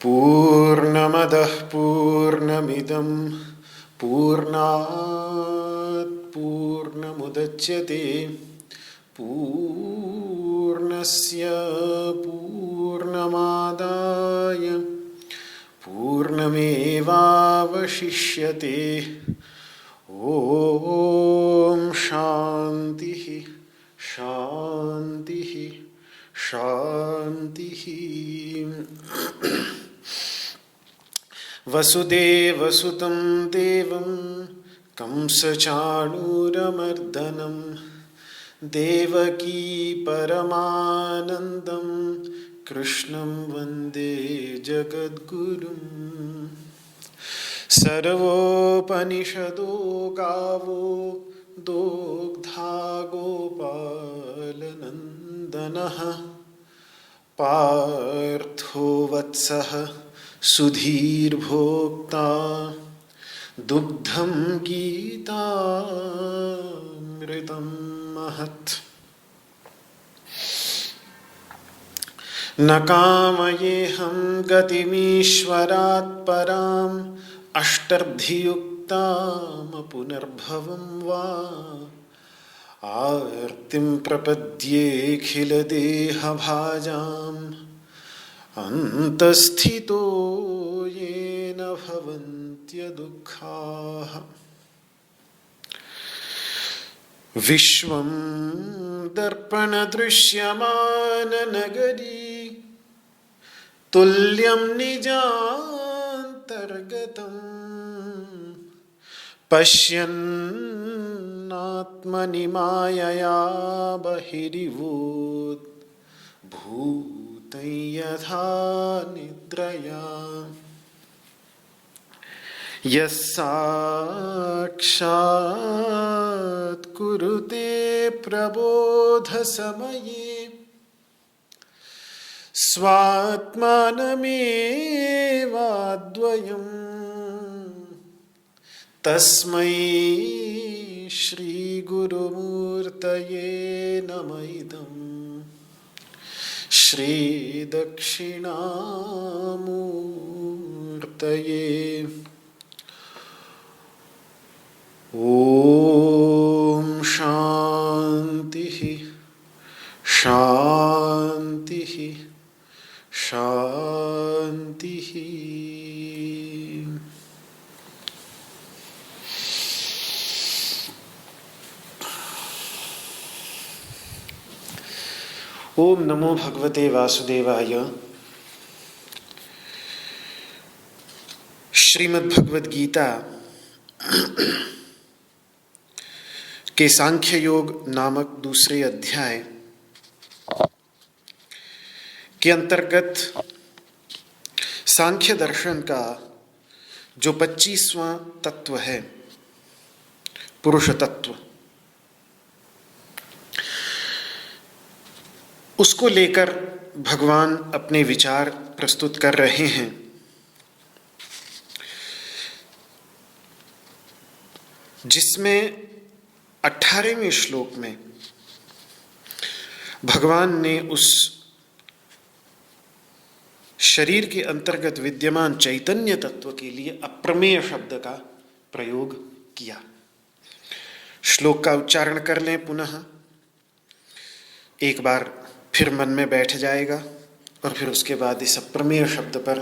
पूर्णमदः पूर्णमिदं पूर्णात् पूर्णमुदच्यते पूर्णस्य पूर्णमादाय पूर्णमेवावशिष्यते। ॐ शान्तिः शान्तिः शान्तिः। वसुदेवसुतं देवं कंसचाणूरमर्दनं देवकी परमानन्दं कृष्णं वन्दे जगद्गुरुं। सर्वोपनिषदो गावो दोग्धा गोपालनन्दनः पार्थो वत्सः सुधीर्भोक्ता दुग्धं गीतामृतं महत्। न कामयेऽहं गतिमीश्वरात् पराम् अष्टर्धियुक्तां पुनर्भवं वा आर्तिं प्रपद्येऽखिलदेहभाजाम् अन्तस्थितो येन भवन्त्यदुःखाः। विश्वं दर्पणदृश्यमाननगरी तुल्यं निजान्तर्गतं पश्यन्नात्मनि मायया बहिरिवोत् यथा निद्रया। यस्साक्षात् कुरुते प्रबोधसमये स्वात्मानमेवाद्वयम् तस्मै श्रीगुरुमूर्तये नमः इदम्। श्रीदक्षिणामूर्तये। ॐ शान्तिः शान्तिः शान्तिः। ओम नमो भगवते वासुदेवाय। श्रीमद् भगवद गीता के सांख्य योग नामक दूसरे अध्याय के अंतर्गत सांख्य दर्शन का जो 25वां तत्व है, पुरुष तत्व, उसको लेकर भगवान अपने विचार प्रस्तुत कर रहे हैं। जिसमें 18वें श्लोक में भगवान ने उस शरीर के अंतर्गत विद्यमान चैतन्य तत्व के लिए अप्रमेय शब्द का प्रयोग किया। श्लोक का उच्चारण कर लें पुनः, एक बार फिर मन में बैठ जाएगा और फिर उसके बाद इस अप्रमेय शब्द पर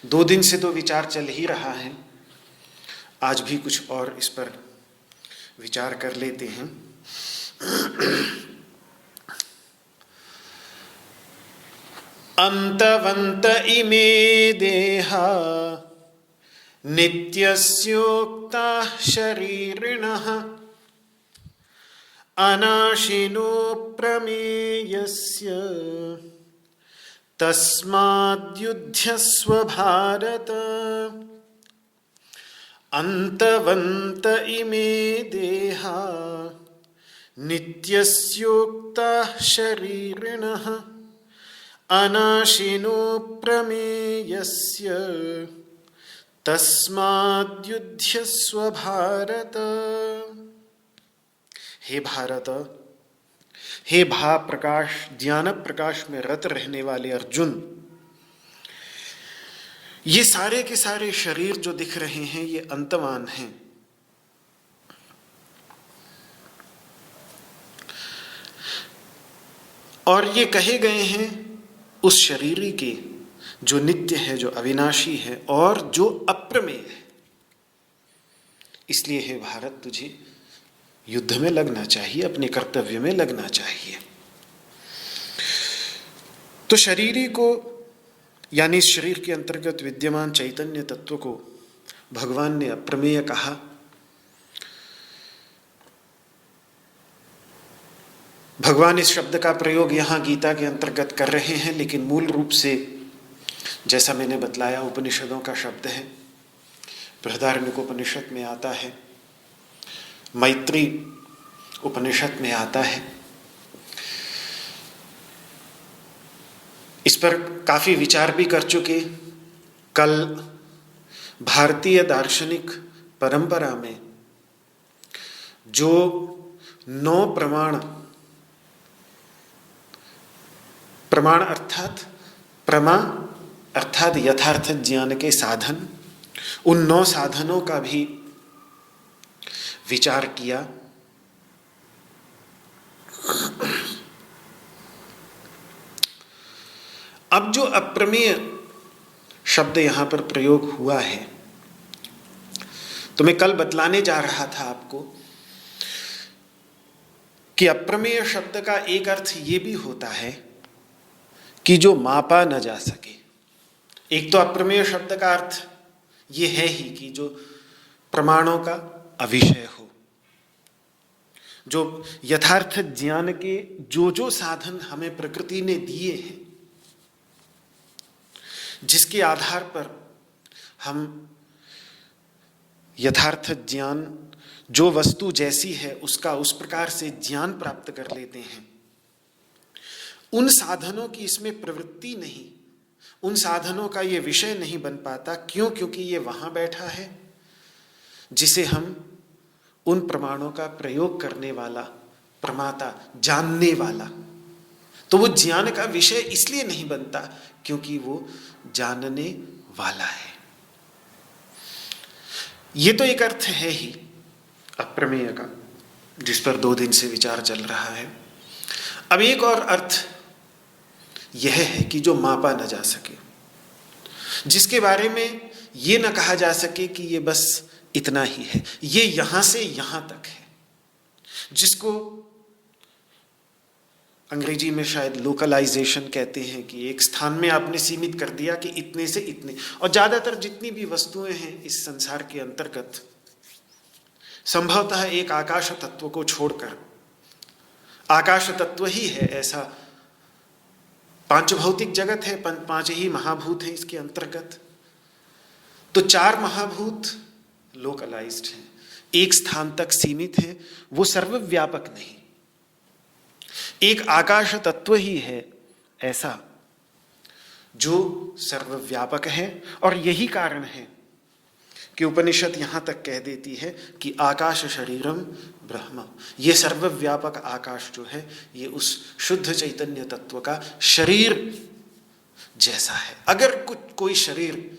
2 दिन से तो विचार चल ही रहा है, आज भी कुछ और इस पर विचार कर लेते हैं। अंतवंत इमे देहा नित्यस्योक्ता शरीरिणः अनाशिनो प्रमेयस्य तस्माद्युध्यस्व भारत। अंतवंत इमे देहा नित्यस्योक्ता शरीरिणः अनाशिनो प्रमेयस्य तस्माद्युध्यस्व भारत। हे भारत, हे भा प्रकाश ज्ञान प्रकाश में रत रहने वाले अर्जुन, ये सारे के सारे शरीर जो दिख रहे हैं ये अंतवान हैं। और ये कहे गए हैं उस शरीर के जो नित्य है, जो अविनाशी है और जो अप्रमेय है। इसलिए हे भारत, तुझे युद्ध में लगना चाहिए, अपने कर्तव्य में लगना चाहिए। तो शरीरी को यानी इस शरीर के अंतर्गत विद्यमान चैतन्य तत्व को भगवान ने अप्रमेय कहा। भगवान इस शब्द का प्रयोग यहाँ गीता के अंतर्गत कर रहे हैं, लेकिन मूल रूप से जैसा मैंने बतलाया उपनिषदों का शब्द है। बृहदारण्यक उपनिषद में आता है, मैत्री उपनिषद में आता है। इस पर काफी विचार भी कर चुके। कल भारतीय दार्शनिक परंपरा में जो 9 प्रमाण अर्थात प्रमा अर्थात यथार्थ ज्ञान के साधन, उन 9 साधनों का भी विचार किया। अब जो अप्रमेय शब्द यहां पर प्रयोग हुआ है, तो मैं कल बतलाने जा रहा था आपको कि अप्रमेय शब्द का एक अर्थ ये भी होता है कि जो मापा न जा सके। एक तो अप्रमेय शब्द का अर्थ ये है ही कि जो प्रमाणों का अविषय हो, जो यथार्थ ज्ञान के जो साधन हमें प्रकृति ने दिए हैं, जिसके आधार पर हम यथार्थ ज्ञान, जो वस्तु जैसी है उसका उस प्रकार से ज्ञान प्राप्त कर लेते हैं, उन साधनों की इसमें प्रवृत्ति नहीं, उन साधनों का ये विषय नहीं बन पाता। क्यों? क्योंकि ये वहां बैठा है जिसे हम उन प्रमाणों का प्रयोग करने वाला, प्रमाता, जानने वाला। तो वो ज्ञान का विषय इसलिए नहीं बनता क्योंकि वो जानने वाला है। ये तो एक अर्थ है ही अप्रमेय का, जिस पर 2 दिन से विचार चल रहा है। अब एक और अर्थ यह है कि जो मापा न जा सके, जिसके बारे में ये न कहा जा सके कि ये बस इतना ही है, ये यहां से यहां तक है, जिसको अंग्रेजी में शायद लोकलाइजेशन कहते हैं कि एक स्थान में आपने सीमित कर दिया कि इतने से इतने। और ज्यादातर जितनी भी वस्तुएं हैं इस संसार के अंतर्गत, संभवतः एक आकाश तत्व को छोड़कर, आकाश तत्व ही है ऐसा 5 भौतिक जगत है, 5 ही महाभूत हैं इसके अंतर्गत। तो 4 महाभूत लोकलाइज्ड हैं, एक स्थान तक सीमित है, वो सर्वव्यापक नहीं। एक आकाश तत्व ही है ऐसा जो सर्वव्यापक है। और यही कारण है कि उपनिषद यहां तक कह देती है कि आकाश शरीरम ब्रह्म। ये सर्वव्यापक आकाश जो है ये उस शुद्ध चैतन्य तत्व का शरीर जैसा है। अगर कोई शरीर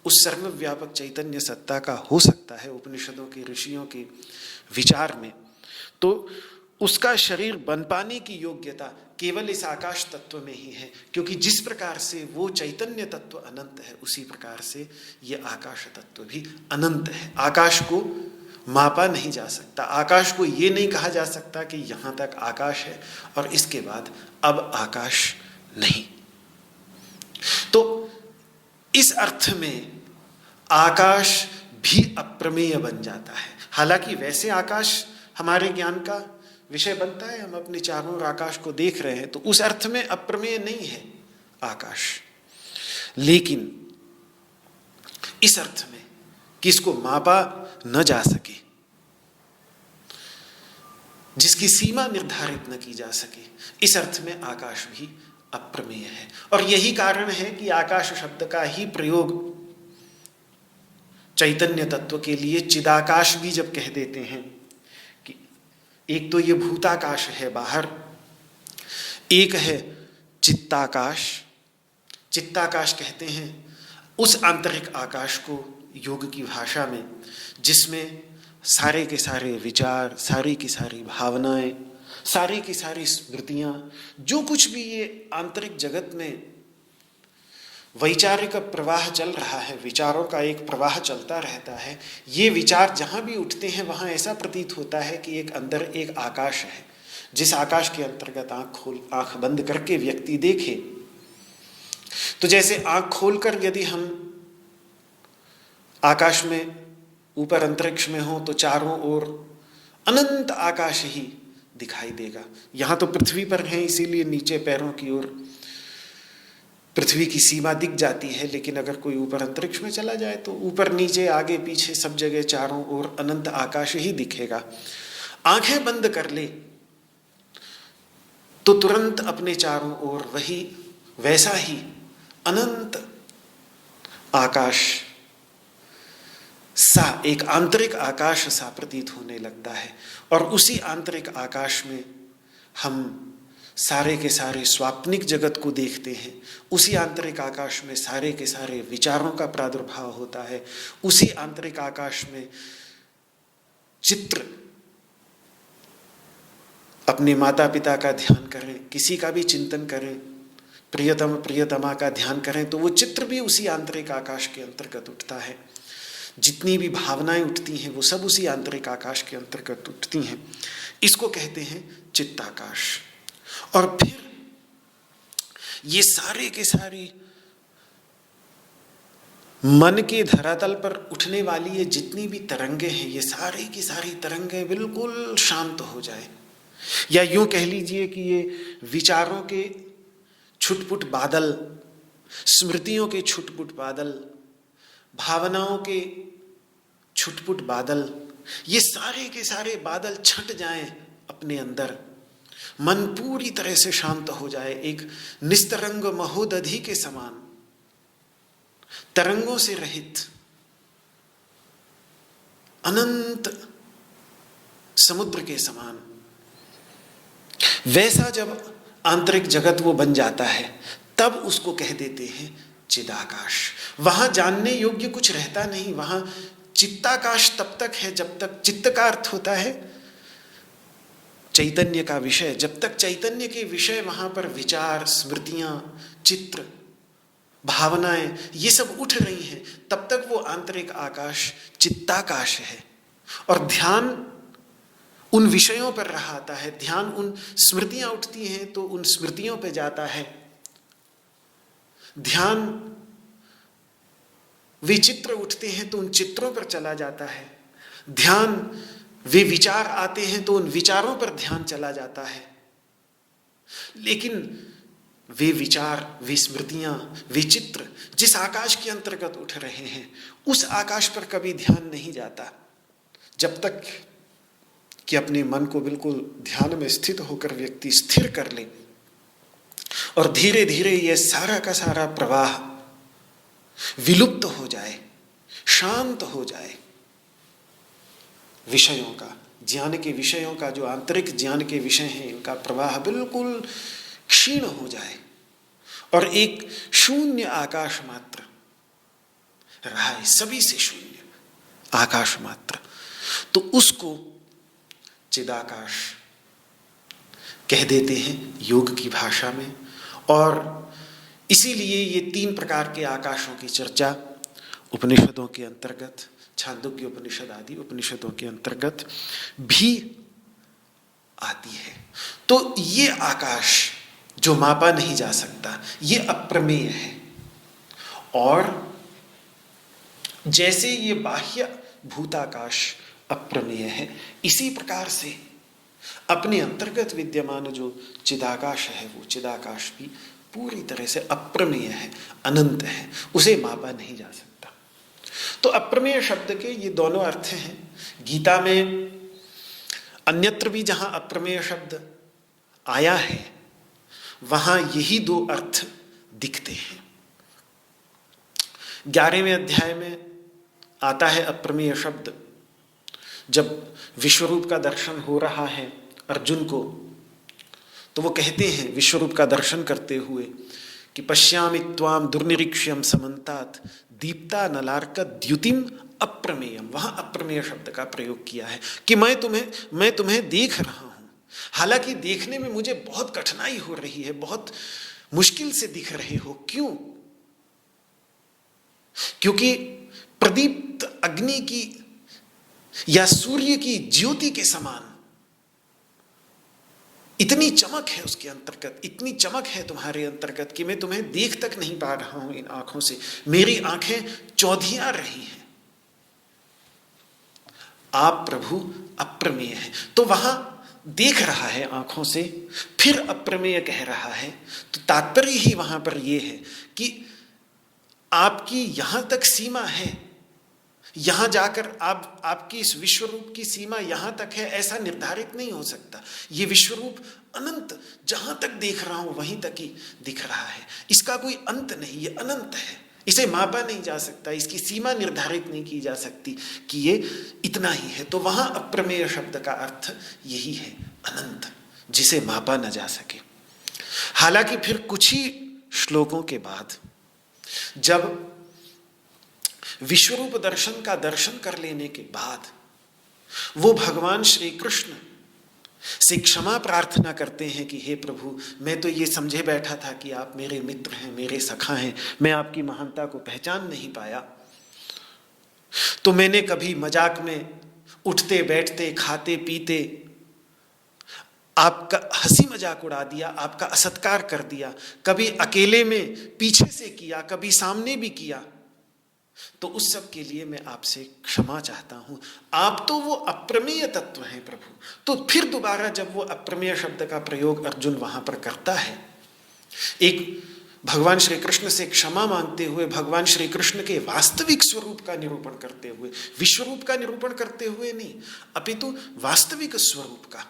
उस सर्वव्यापक चैतन्य सत्ता का हो सकता है उपनिषदों के ऋषियों के विचार में, तो उसका शरीर बन पाने की योग्यता केवल इस आकाश तत्व में ही है, क्योंकि जिस प्रकार से वो चैतन्य तत्व अनंत है उसी प्रकार से ये आकाश तत्व भी अनंत है। आकाश को मापा नहीं जा सकता, आकाश को ये नहीं कहा जा सकता कि यहाँ तक आकाश है और इसके बाद अब आकाश नहीं। तो इस अर्थ में आकाश भी अप्रमेय बन जाता है। हालांकि वैसे आकाश हमारे ज्ञान का विषय बनता है, हम अपने चारों ओर आकाश को देख रहे हैं, तो उस अर्थ में अप्रमेय नहीं है आकाश। लेकिन इस अर्थ में कि इसको मापा न जा सके, जिसकी सीमा निर्धारित न की जा सके, इस अर्थ में आकाश भी अप्रमेय है। और यही कारण है कि आकाश शब्द का ही प्रयोग चैतन्य तत्व के लिए चिदाकाश भी जब कह देते हैं कि एक तो ये भूताकाश है बाहर, एक है चित्ताकाश। चित्ताकाश कहते हैं उस आंतरिक आकाश को योग की भाषा में, जिसमें सारे के सारे विचार, सारी की सारी भावनाएं, सारी की सारी स्मृतियां, जो कुछ भी ये आंतरिक जगत में वैचारिक प्रवाह चल रहा है, विचारों का एक प्रवाह चलता रहता है, ये विचार जहाँ भी उठते हैं वहाँ ऐसा प्रतीत होता है कि एक अंदर एक आकाश है, जिस आकाश के अंतर्गत आँख बंद करके व्यक्ति देखे, तो जैसे आँख खोलकर यदि हम आकाश में ऊपर अंतरिक्ष में हो तो चारों ओर अनंत आकाश ही दिखाई देगा। यहाँ तो पृथ्वी पर हैं इसीलिए नीचे पैरों की ओर पृथ्वी की सीमा दिख जाती है, लेकिन अगर कोई ऊपर अंतरिक्ष में चला जाए तो ऊपर नीचे आगे पीछे सब जगह चारों ओर अनंत आकाश ही दिखेगा। आंखें बंद कर ले तो तुरंत अपने चारों ओर वही वैसा ही अनंत आकाश सा, एक आंतरिक आकाश सा प्रतीत होने लगता है। और उसी आंतरिक आकाश में हम सारे के सारे स्वाप्निक जगत को देखते हैं, उसी आंतरिक आकाश में सारे के सारे विचारों का प्रादुर्भाव होता है, उसी आंतरिक आकाश में चित्र, अपने माता पिता का ध्यान करें, किसी का भी चिंतन करें, प्रियतम प्रियतमा का ध्यान करें तो वो चित्र भी उसी आंतरिक आकाश के अंतर्गत उठता है। जितनी भी भावनाएं उठती हैं वो सब उसी आंतरिक आकाश के अंतर्गत उठती हैं। इसको कहते हैं चित्ताकाश। और फिर ये सारे के सारे मन के धरातल पर उठने वाली ये जितनी भी तरंगे हैं, ये सारी की सारी तरंगे बिल्कुल शांत हो जाए, या यूं कह लीजिए कि ये विचारों के छुटपुट बादल, स्मृतियों के छुटपुट बादल, भावनाओं के छुटपुट बादल, ये सारे के सारे बादल छट जाएं अपने अंदर, मन पूरी तरह से शांत हो जाए, एक निस्तरंग महोदधि के समान, तरंगों से रहित अनंत समुद्र के समान। वैसा जब आंतरिक जगत वो बन जाता है तब उसको कह देते हैं चिदाकाश। वहां जानने योग्य कुछ रहता नहीं, वहां चित्ताकाश तब तक है जब तक, चित्त का अर्थ होता है चैतन्य का विषय, जब तक चैतन्य के विषय वहां पर विचार, स्मृतियां, चित्र, भावनाएं ये सब उठ रही हैं, तब तक वो आंतरिक आकाश चित्ताकाश है। और ध्यान उन विषयों पर रहाता है, ध्यान उन स्मृतियां उठती हैं तो उन स्मृतियों पर जाता है, ध्यान वे चित्र उठते हैं तो उन चित्रों पर चला जाता है, ध्यान वे विचार आते हैं तो उन विचारों पर ध्यान चला जाता है। लेकिन वे विचार, वे स्मृतियां, वे चित्र जिस आकाश के अंतर्गत उठ रहे हैं उस आकाश पर कभी ध्यान नहीं जाता, जब तक कि अपने मन को बिल्कुल ध्यान में स्थित होकर व्यक्ति स्थिर कर ले और धीरे धीरे यह सारा का सारा प्रवाह विलुप्त हो जाए, शांत हो जाए। विषयों का, ज्ञान के विषयों का, जो आंतरिक ज्ञान के विषय हैं, इनका प्रवाह बिल्कुल क्षीण हो जाए और एक शून्य आकाश मात्र रहा है, सभी से शून्य आकाश मात्र, तो उसको चिदाकाश कह देते हैं योग की भाषा में। और इसीलिए ये 3 प्रकार के आकाशों की चर्चा उपनिषदों के अंतर्गत, छांदोग्य उपनिषद आदि उपनिषदों के अंतर्गत भी आती है। तो ये आकाश जो मापा नहीं जा सकता, ये अप्रमेय है। और जैसे ये बाह्य भूताकाश अप्रमेय है, इसी प्रकार से अपने अंतर्गत विद्यमान जो चिदाकाश है, वो चिदाकाश भी पूरी तरह से अप्रमेय है, अनंत है, उसे मापा नहीं जा सकता। तो अप्रमेय शब्द के ये दोनों अर्थ हैं। गीता में अन्यत्र भी जहां अप्रमेय शब्द आया है, वहां यही 2 अर्थ दिखते हैं। 11वें अध्याय में आता है अप्रमेय शब्द, जब विश्वरूप का दर्शन हो रहा है अर्जुन को, तो वो कहते हैं विश्वरूप का दर्शन करते हुए कि पश्यामि त्वाम दुर्निरीक्ष्यम समन्तात दीप्ता नलार्क द्युतिम अप्रमेयम। वहां अप्रमेय शब्द का प्रयोग किया है कि मैं तुम्हें देख रहा हूं, हालांकि देखने में मुझे बहुत कठिनाई हो रही है, बहुत मुश्किल से दिख रहे हो। क्यों? क्योंकि प्रदीप्त अग्नि की या सूर्य की ज्योति के समान इतनी चमक है उसके अंतर्गत, इतनी चमक है तुम्हारे अंतर्गत कि मैं तुम्हें देख तक नहीं पा रहा हूं इन आंखों से, मेरी आंखें चौधिया रही हैं। आप प्रभु अप्रमेय है। तो वहां देख रहा है आंखों से, फिर अप्रमेय कह रहा है, तो तात्पर्य ही वहां पर यह है कि आपकी यहां तक सीमा है, यहां जाकर आपकी इस विश्वरूप की सीमा यहां तक है, ऐसा निर्धारित नहीं हो सकता। ये विश्वरूप अनंत, जहां तक देख रहा हूं वहीं तक ही दिख रहा है, इसका कोई अंत नहीं, ये अनंत है, इसे मापा नहीं जा सकता, इसकी सीमा निर्धारित नहीं की जा सकती कि ये इतना ही है। तो वहां अप्रमेय शब्द का अर्थ यही है, अनंत, जिसे मापा न जा सके। हालांकि फिर कुछ ही श्लोकों के बाद जब विश्वरूप दर्शन का दर्शन कर लेने के बाद वो भगवान श्री कृष्ण से क्षमा प्रार्थना करते हैं कि हे प्रभु, मैं तो ये समझे बैठा था कि आप मेरे मित्र हैं, मेरे सखा हैं, मैं आपकी महानता को पहचान नहीं पाया, तो मैंने कभी मजाक में उठते बैठते खाते पीते आपका हंसी मजाक उड़ा दिया, आपका असत्कार कर दिया, कभी अकेले में पीछे से किया, कभी सामने भी किया, तो उस सब के लिए मैं आपसे क्षमा चाहता हूं। आप तो वो अप्रमेय तत्व हैं प्रभु। तो फिर दोबारा जब वो अप्रमेय शब्द का प्रयोग अर्जुन वहां पर करता है, एक भगवान श्री कृष्ण से क्षमा मांगते हुए, भगवान श्री कृष्ण के वास्तविक स्वरूप का निरूपण करते हुए, विश्वरूप का निरूपण करते हुए नहीं, अपितु वास्तविक स्वरूप का,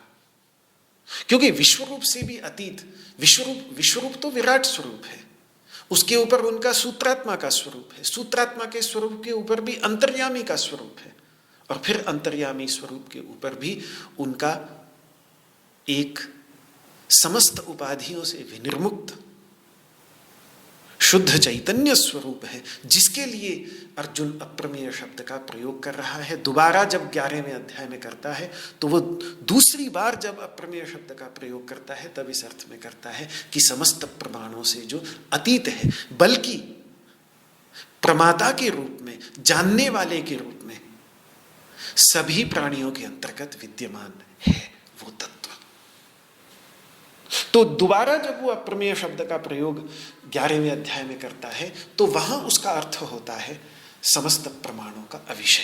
क्योंकि विश्वरूप से भी अतीत विश्वरूप तो विराट स्वरूप है, उसके ऊपर उनका सूत्रात्मा का स्वरूप है, सूत्रात्मा के स्वरूप के ऊपर भी अंतर्यामी का स्वरूप है, और फिर अंतर्यामी स्वरूप के ऊपर भी उनका एक समस्त उपाधियों से विनिर्मुक्त शुद्ध चैतन्य स्वरूप है, जिसके लिए अर्जुन अप्रमेय शब्द का प्रयोग कर रहा है। दोबारा जब 11वें अध्याय में करता है, तो वो दूसरी बार जब अप्रमेय शब्द का प्रयोग करता है, तब इस अर्थ में करता है कि समस्त प्रमाणों से जो अतीत है, बल्कि प्रमाता के रूप में, जानने वाले के रूप में सभी प्राणियों के अंतर्गत विद्यमान है वो तत्व। तो दोबारा जब वो अप्रमेय शब्द का प्रयोग 11वें अध्याय में करता है, तो वहां उसका अर्थ होता है समस्त प्रमाणों का अविषय।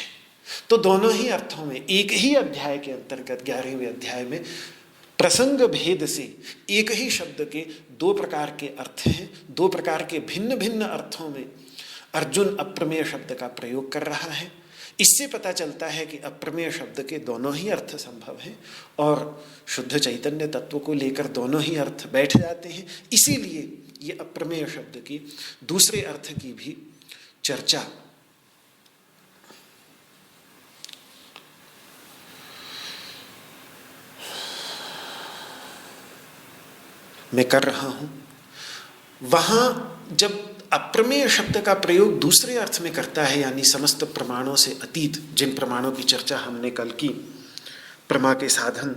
तो दोनों ही अर्थों में एक ही अध्याय के अंतर्गत 11वें अध्याय में प्रसंग भेद से एक ही शब्द के 2 प्रकार के अर्थ हैं, 2 प्रकार के भिन्न भिन्न अर्थों में अर्जुन अप्रमेय शब्द का प्रयोग कर रहा है। इससे पता चलता है कि अप्रमेय शब्द के दोनों ही अर्थ संभव हैं और शुद्ध चैतन्य तत्व को लेकर दोनों ही अर्थ बैठ जाते हैं। इसीलिए ये अप्रमेय शब्द की दूसरे अर्थ की भी चर्चा मैं कर रहा हूं। वहां जब अप्रमेय शब्द का प्रयोग दूसरे अर्थ में करता है, यानी समस्त प्रमाणों से अतीत, जिन प्रमाणों की चर्चा हमने कल की, प्रमा के साधन,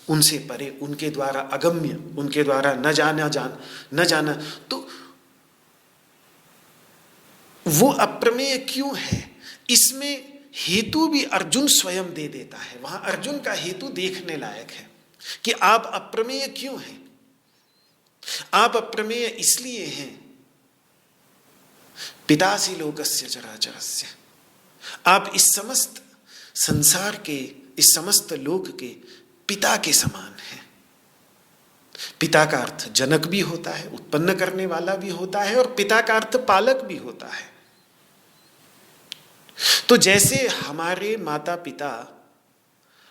उनसे परे, उनके द्वारा अगम्य, उनके द्वारा न जाना, तो वो अप्रमेय क्यों है, इसमें हेतु भी अर्जुन स्वयं दे देता है। वहां अर्जुन का हेतु देखने लायक है कि आप अप्रमेय क्यों हैं। आप अप्रमेय इसलिए हैं, पितासि लोकस्य चराचरस्य, आप इस समस्त संसार के, इस समस्त लोक के पिता के समान हैं। पिता का अर्थ जनक भी होता है, उत्पन्न करने वाला भी होता है, और पिता का अर्थ पालक भी होता है। तो जैसे हमारे माता पिता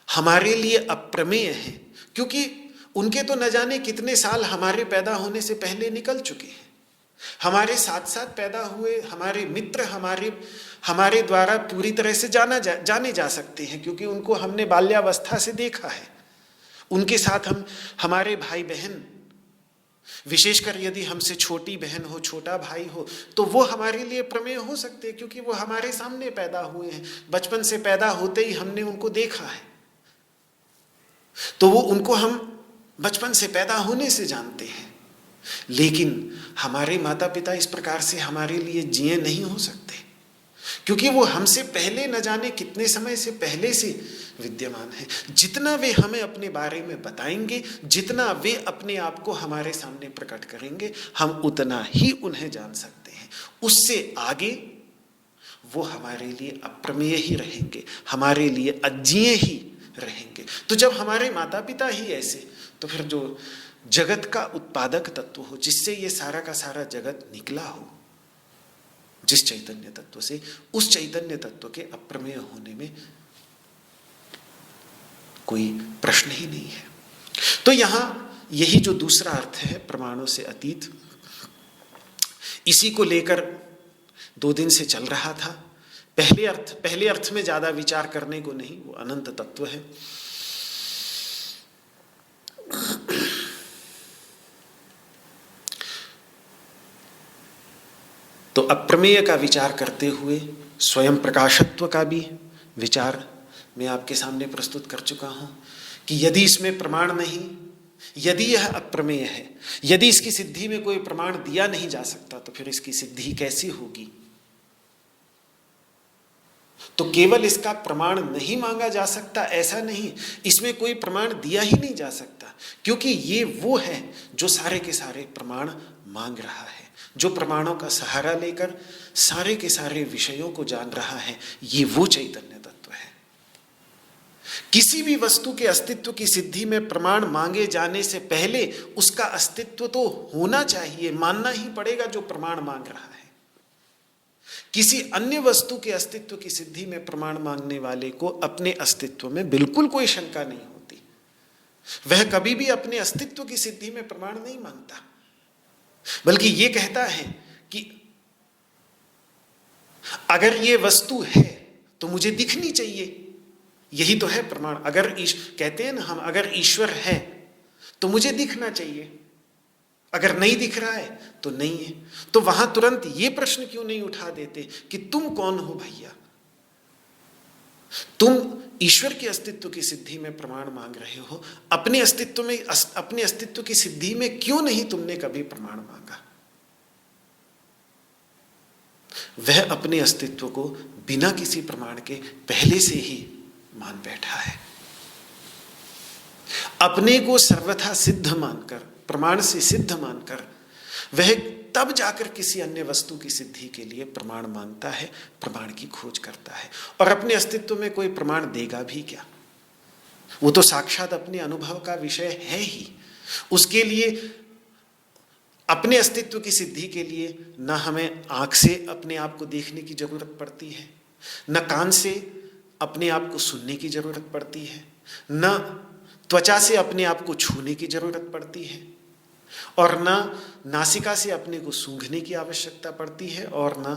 हमारे लिए अप्रमेय हैं, क्योंकि उनके तो न जाने कितने साल हमारे पैदा होने से पहले निकल चुके हैं। हमारे साथ साथ पैदा हुए हमारे मित्र हमारे द्वारा पूरी तरह से जाने जा सकते हैं, क्योंकि उनको हमने बाल्यावस्था से देखा है। उनके साथ हमारे भाई बहन, विशेषकर यदि हमसे छोटी बहन हो, छोटा भाई हो, तो वो हमारे लिए प्रमेय हो सकते हैं, क्योंकि वो हमारे सामने पैदा हुए हैं। बचपन से पैदा होते ही हमने उनको देखा है, तो वो उनको हम बचपन से पैदा होने से जानते हैं। लेकिन हमारे माता पिता इस प्रकार से हमारे लिए जिए नहीं हो सकते, क्योंकि वो हमसे पहले न जाने कितने समय से पहले से विद्यमान है। जितना वे हमें अपने बारे में बताएंगे, जितना वे अपने आप को हमारे सामने प्रकट करेंगे, हम उतना ही उन्हें जान सकते हैं। उससे आगे वो हमारे लिए अप्रमेय ही रहेंगे, हमारे लिए अज्ञेय ही रहेंगे। तो जब हमारे माता पिता ही ऐसे, तो फिर जो जगत का उत्पादक तत्व हो, जिससे ये सारा का सारा जगत निकला हो, जिस चैतन्य तत्व से, उस चैतन्य तत्व के अप्रमेय होने में कोई प्रश्न ही नहीं है। तो यहां यही जो दूसरा अर्थ है, प्रमाणों से अतीत, इसी को लेकर 2 दिन से चल रहा था। पहले अर्थ में ज्यादा विचार करने को नहीं, वो अनंत तत्व है। तो अप्रमेय का विचार करते हुए स्वयं प्रकाशत्व का भी विचार मैं आपके सामने प्रस्तुत कर चुका हूं कि यदि इसमें प्रमाण नहीं, यदि यह अप्रमेय है, यदि इसकी सिद्धि में कोई प्रमाण दिया नहीं जा सकता, तो फिर इसकी सिद्धि कैसी होगी। तो केवल इसका प्रमाण नहीं मांगा जा सकता ऐसा नहीं, इसमें कोई प्रमाण दिया ही नहीं जा सकता, क्योंकि ये वो है जो सारे के सारे प्रमाण मांग रहा है, जो प्रमाणों का सहारा लेकर सारे के सारे विषयों को जान रहा है। ये वो चैतन्य तत्व है। किसी भी वस्तु के अस्तित्व की सिद्धि में प्रमाण मांगे जाने से पहले उसका अस्तित्व तो होना चाहिए, मानना ही पड़ेगा जो प्रमाण मांग रहा है। किसी अन्य वस्तु के अस्तित्व की सिद्धि में प्रमाण मांगने वाले को अपने अस्तित्व में बिल्कुल कोई शंका नहीं होती। वह कभी भी अपने अस्तित्व की सिद्धि में प्रमाण नहीं मांगता, बल्कि यह कहता है कि अगर ये वस्तु है तो मुझे दिखनी चाहिए। यही तो है प्रमाण। कहते हैं ना हम, अगर ईश्वर है तो मुझे दिखना चाहिए, अगर नहीं दिख रहा है तो नहीं है। तो वहां तुरंत ये प्रश्न क्यों नहीं उठा देते कि तुम कौन हो भैया, तुम ईश्वर के अस्तित्व की सिद्धि में प्रमाण मांग रहे हो, अपने अस्तित्व की सिद्धि में क्यों नहीं तुमने कभी प्रमाण मांगा। वह अपने अस्तित्व को बिना किसी प्रमाण के पहले से ही मान बैठा है। अपने को सर्वथा सिद्ध मानकर, प्रमाण से सिद्ध मानकर, वह तब जाकर किसी अन्य वस्तु की सिद्धि के लिए प्रमाण मांगता है, प्रमाण की खोज करता है। और अपने अस्तित्व में कोई प्रमाण देगा भी क्या, वो तो साक्षात अपने अनुभव का विषय है ही। उसके लिए, अपने अस्तित्व की सिद्धि के लिए न हमें आंख से अपने आप को देखने की जरूरत पड़ती है, न कान से अपने आप को सुनने की जरूरत पड़ती है, न त्वचा से अपने आप को छूने की जरूरत पड़ती है, और न नासिका से अपने को सूंघने की आवश्यकता पड़ती है, और न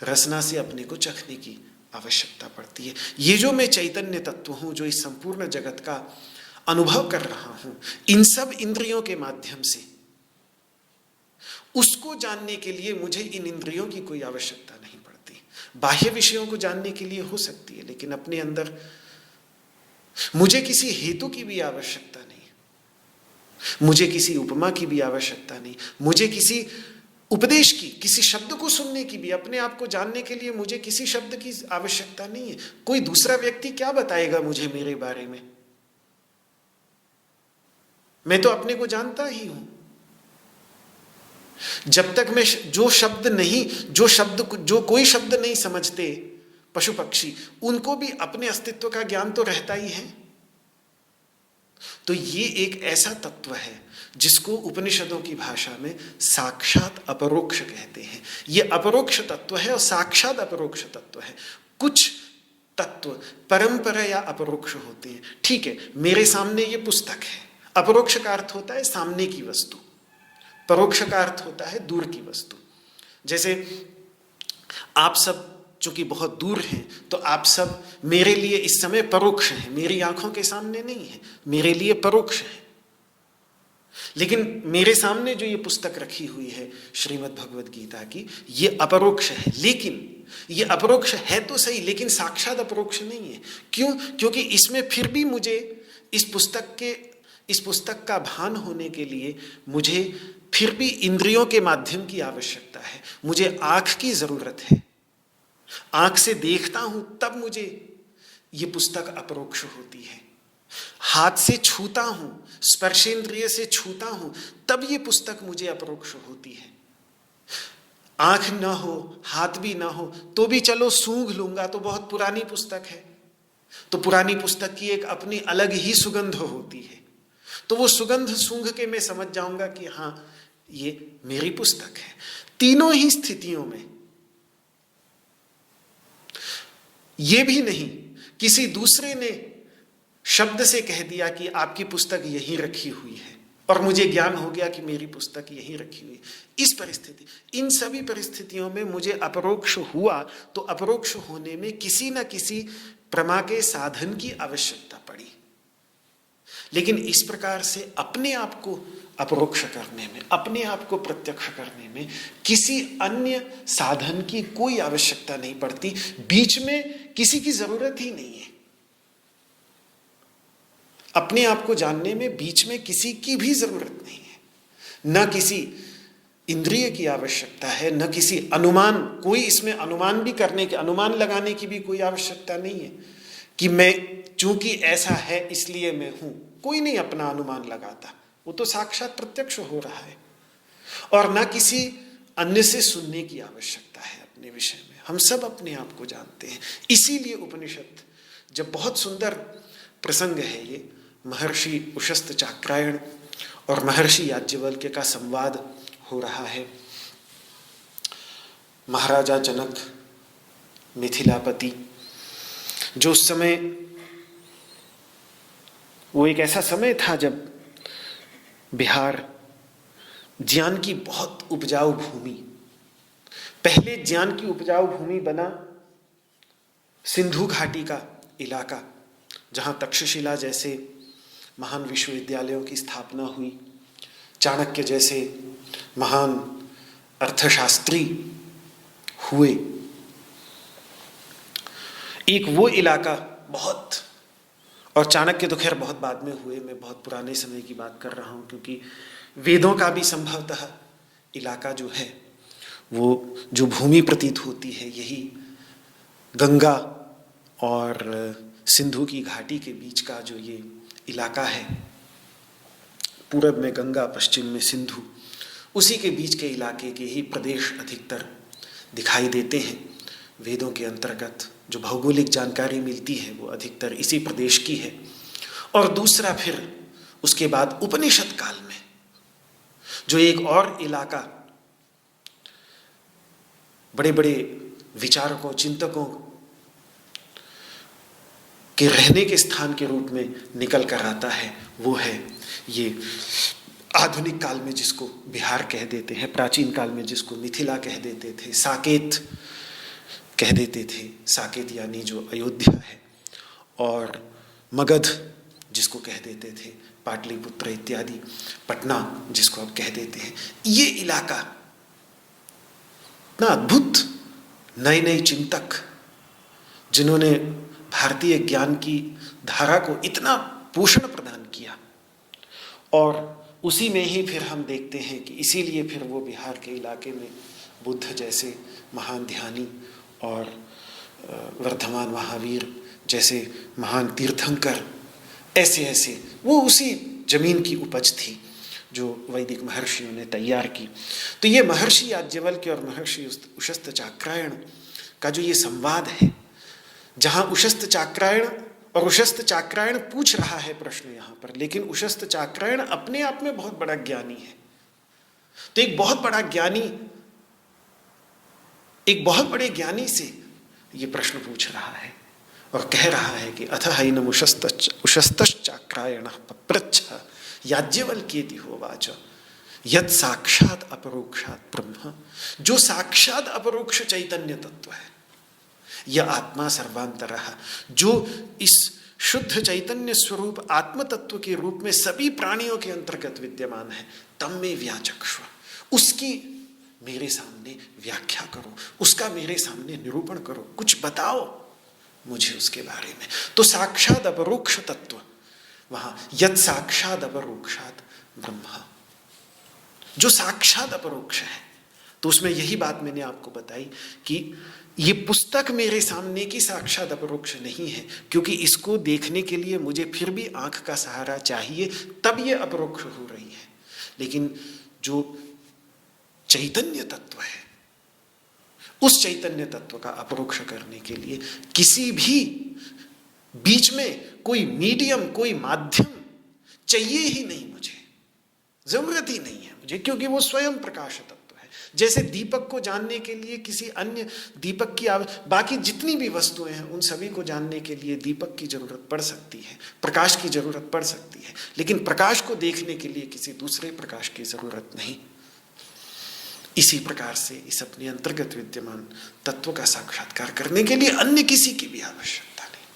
रसना से अपने को चखने की आवश्यकता पड़ती है। ये जो मैं चैतन्य तत्व हूँ, जो इस संपूर्ण जगत का अनुभव कर रहा हूँ, इन सब इंद्रियों के माध्यम से उसको जानने के लिए मुझे इन इंद्रियों की कोई आवश्यकता नहीं पड़ती। बाह्य विषयों को जानने के लिए हो सकती है, लेकिन अपने अंदर मुझे किसी हेतु की भी आवश्यकता नहीं, मुझे किसी उपमा की भी आवश्यकता नहीं, मुझे किसी उपदेश की, किसी शब्द को सुनने की भी, अपने आप को जानने के लिए मुझे किसी शब्द की आवश्यकता नहीं है। कोई दूसरा व्यक्ति क्या बताएगा मुझे मेरे बारे में? मैं तो अपने को जानता ही हूं। जब तक मैं जो कोई शब्द नहीं समझते, पशु पक्षी, उनको भी अपने अस्तित्व का ज्ञान तो रहता ही है। तो ये एक ऐसा तत्व है जिसको उपनिषदों की भाषा में साक्षात अपरोक्ष कहते हैं। ये अपरोक्ष तत्व है और साक्षात अपरोक्ष तत्व है। कुछ तत्व परंपरा या अपरोक्ष होते हैं। ठीक है, मेरे सामने ये पुस्तक है। अपरोक्ष का अर्थ होता है सामने की वस्तु, परोक्ष का अर्थ होता है दूर की वस्तु। जैसे आप सब चूंकि बहुत दूर हैं, तो आप सब मेरे लिए इस समय परोक्ष हैं, मेरी आंखों के सामने नहीं है, मेरे लिए परोक्ष है। लेकिन मेरे सामने जो ये पुस्तक रखी हुई है श्रीमद् भगवद गीता की, ये अपरोक्ष है। लेकिन ये अपरोक्ष है तो सही, लेकिन साक्षात अपरोक्ष नहीं है। क्यों? क्योंकि इसमें फिर भी मुझे इस पुस्तक का भान होने के लिए मुझे फिर भी इंद्रियों के माध्यम की आवश्यकता है। मुझे आंख की जरूरत है। आंख से देखता हूं तब मुझे ये पुस्तक अपरोक्ष होती है। हाथ से छूता हूं, स्पर्शेंद्रिय से छूता हूं, तब ये पुस्तक मुझे अपरोक्ष होती है। आंख ना हो, हाथ भी ना हो, तो भी चलो सूंघ लूंगा, तो बहुत पुरानी पुस्तक है, तो पुरानी पुस्तक की एक अपनी अलग ही सुगंध होती है। तो वो सुगंध सूंघ के मैं समझ जाऊंगा कि हाँ, ये मेरी पुस्तक है। तीनों ही स्थितियों में ये भी नहीं किसी दूसरे ने शब्द से कह दिया कि आपकी पुस्तक यहीं रखी हुई है, और मुझे ज्ञान हो गया कि मेरी पुस्तक यहीं रखी हुई है। इस परिस्थिति, इन सभी परिस्थितियों में मुझे अपरोक्ष हुआ, तो अपरोक्ष होने में किसी न किसी प्रमा के साधन की आवश्यकता पड़ी। लेकिन इस प्रकार से अपने आप को अपरोक्ष करने में, अपने आप को प्रत्यक्ष करने में किसी अन्य साधन की कोई आवश्यकता नहीं पड़ती। बीच में किसी की जरूरत ही नहीं है। अपने आप को जानने में बीच में किसी की भी जरूरत नहीं है। न किसी इंद्रिय की आवश्यकता है, न किसी अनुमान, कोई इसमें अनुमान भी करने के, अनुमान लगाने की भी कोई आवश्यकता नहीं है कि मैं चूंकि ऐसा है इसलिए मैं हूं। कोई नहीं अपना अनुमान लगाता, वो तो साक्षात प्रत्यक्ष हो रहा है। और न किसी अन्य से सुनने की आवश्यकता है अपने विषय में। हम सब अपने आप को जानते हैं। इसीलिए उपनिषद, जब बहुत सुंदर प्रसंग है ये, महर्षि उशस्त चाक्रायण और महर्षि याज्ञवल्क्य का संवाद हो रहा है। महाराजा जनक मिथिलापति, जो उस समय, वो एक ऐसा समय था जब बिहार ज्ञान की बहुत उपजाऊ भूमि, पहले ज्ञान की उपजाऊ भूमि बना सिंधु घाटी का इलाका, जहां तक्षशिला जैसे महान विश्वविद्यालयों की स्थापना हुई, चाणक्य जैसे महान अर्थशास्त्री हुए। एक वो इलाका बहुत, और चाणक्य तो खैर बहुत बाद में हुए, मैं बहुत पुराने समय की बात कर रहा हूं, क्योंकि वेदों का भी संभवतः इलाका जो है, वो जो भूमि प्रतीत होती है, यही गंगा और सिंधु की घाटी के बीच का जो ये इलाका है, पूरब में गंगा, पश्चिम में सिंधु, उसी के बीच के इलाके के ही प्रदेश अधिकतर दिखाई देते हैं। वेदों के अंतर्गत जो भौगोलिक जानकारी मिलती है वो अधिकतर इसी प्रदेश की है। और दूसरा फिर उसके बाद उपनिषद काल में जो एक और इलाका बड़े बड़े विचारकों, चिंतकों के रहने के स्थान के रूप में निकल कर आता है, वो है ये आधुनिक काल में जिसको बिहार कह देते हैं, प्राचीन काल में जिसको मिथिला कह देते थे, साकेत कह देते थे, साकेत यानी जो अयोध्या है, और मगध जिसको कह देते थे, पाटलिपुत्र इत्यादि, पटना जिसको अब कह देते हैं। ये इलाका इतना अद्भुत नए नए चिंतक जिन्होंने भारतीय ज्ञान की धारा को इतना पोषण प्रदान किया। और उसी में ही फिर हम देखते हैं कि इसीलिए फिर वो बिहार के इलाके में बुद्ध जैसे महान ध्यानी और वर्धमान महावीर जैसे महान तीर्थंकर, ऐसे ऐसे वो उसी जमीन की उपज थी जो वैदिक महर्षियों ने तैयार की। तो ये महर्षि याज्ञवल्क्य और महर्षि उशस्त चाक्रायण का जो ये संवाद है, जहाँ उशस्त चाक्रायण और उशस्त चाक्रायण पूछ रहा है प्रश्न यहाँ पर, लेकिन उशस्त चाक्रायण अपने आप में बहुत बड़ा ज्ञानी है। तो एक बहुत बड़े ज्ञानी से ये प्रश्न पूछ रहा है और कह रहा है कि अथ हैनम उशस्तश्चाक्रायणः पप्रच्छ याज्ञवल्क्येति होवाच यत् साक्षात् अपरोक्षात् ब्रह्म, जो साक्षात अपरोक्ष चैतन्य तत्व है, यह आत्मा सर्वांतरः, जो इस शुद्ध चैतन्य स्वरूप आत्म तत्व के रूप में सभी प्राणियों के अंतर्गत विद्यमान है, तम में व्याचक्ष्व, उसकी मेरे सामने व्याख्या करो, उसका मेरे सामने निरूपण करो, कुछ बताओ मुझे उसके बारे में। तो साक्षात अपरोक्ष तत्व वहां, यत् साक्षात अपरोक्षात ब्रह्म, जो साक्षात अपरोक्ष है। तो उसमें यही बात मैंने आपको बताई कि ये पुस्तक मेरे सामने की साक्षात अपरोक्ष नहीं है, क्योंकि इसको देखने के लिए मुझे फिर भी आंख का सहारा चाहिए, तब ये अपरोक्ष हो रही है। लेकिन जो चैतन्य तत्व है, उस चैतन्य तत्व का अपरोक्ष करने के लिए किसी भी बीच में कोई मीडियम, कोई माध्यम चाहिए ही नहीं, मुझे जरूरत ही नहीं है मुझे, क्योंकि वो स्वयं प्रकाश तत्व है। जैसे दीपक को जानने के लिए किसी अन्य दीपक की बाकी जितनी भी वस्तुएं हैं उन सभी को जानने के लिए दीपक की जरूरत पड़ सकती है, प्रकाश की जरूरत पड़ सकती है, लेकिन प्रकाश को देखने के लिए किसी दूसरे प्रकाश की जरूरत नहीं। इसी प्रकार से इस अपने अंतर्गत विद्यमान तत्व का साक्षात्कार करने के लिए अन्य किसी की भी आवश्यकता नहीं।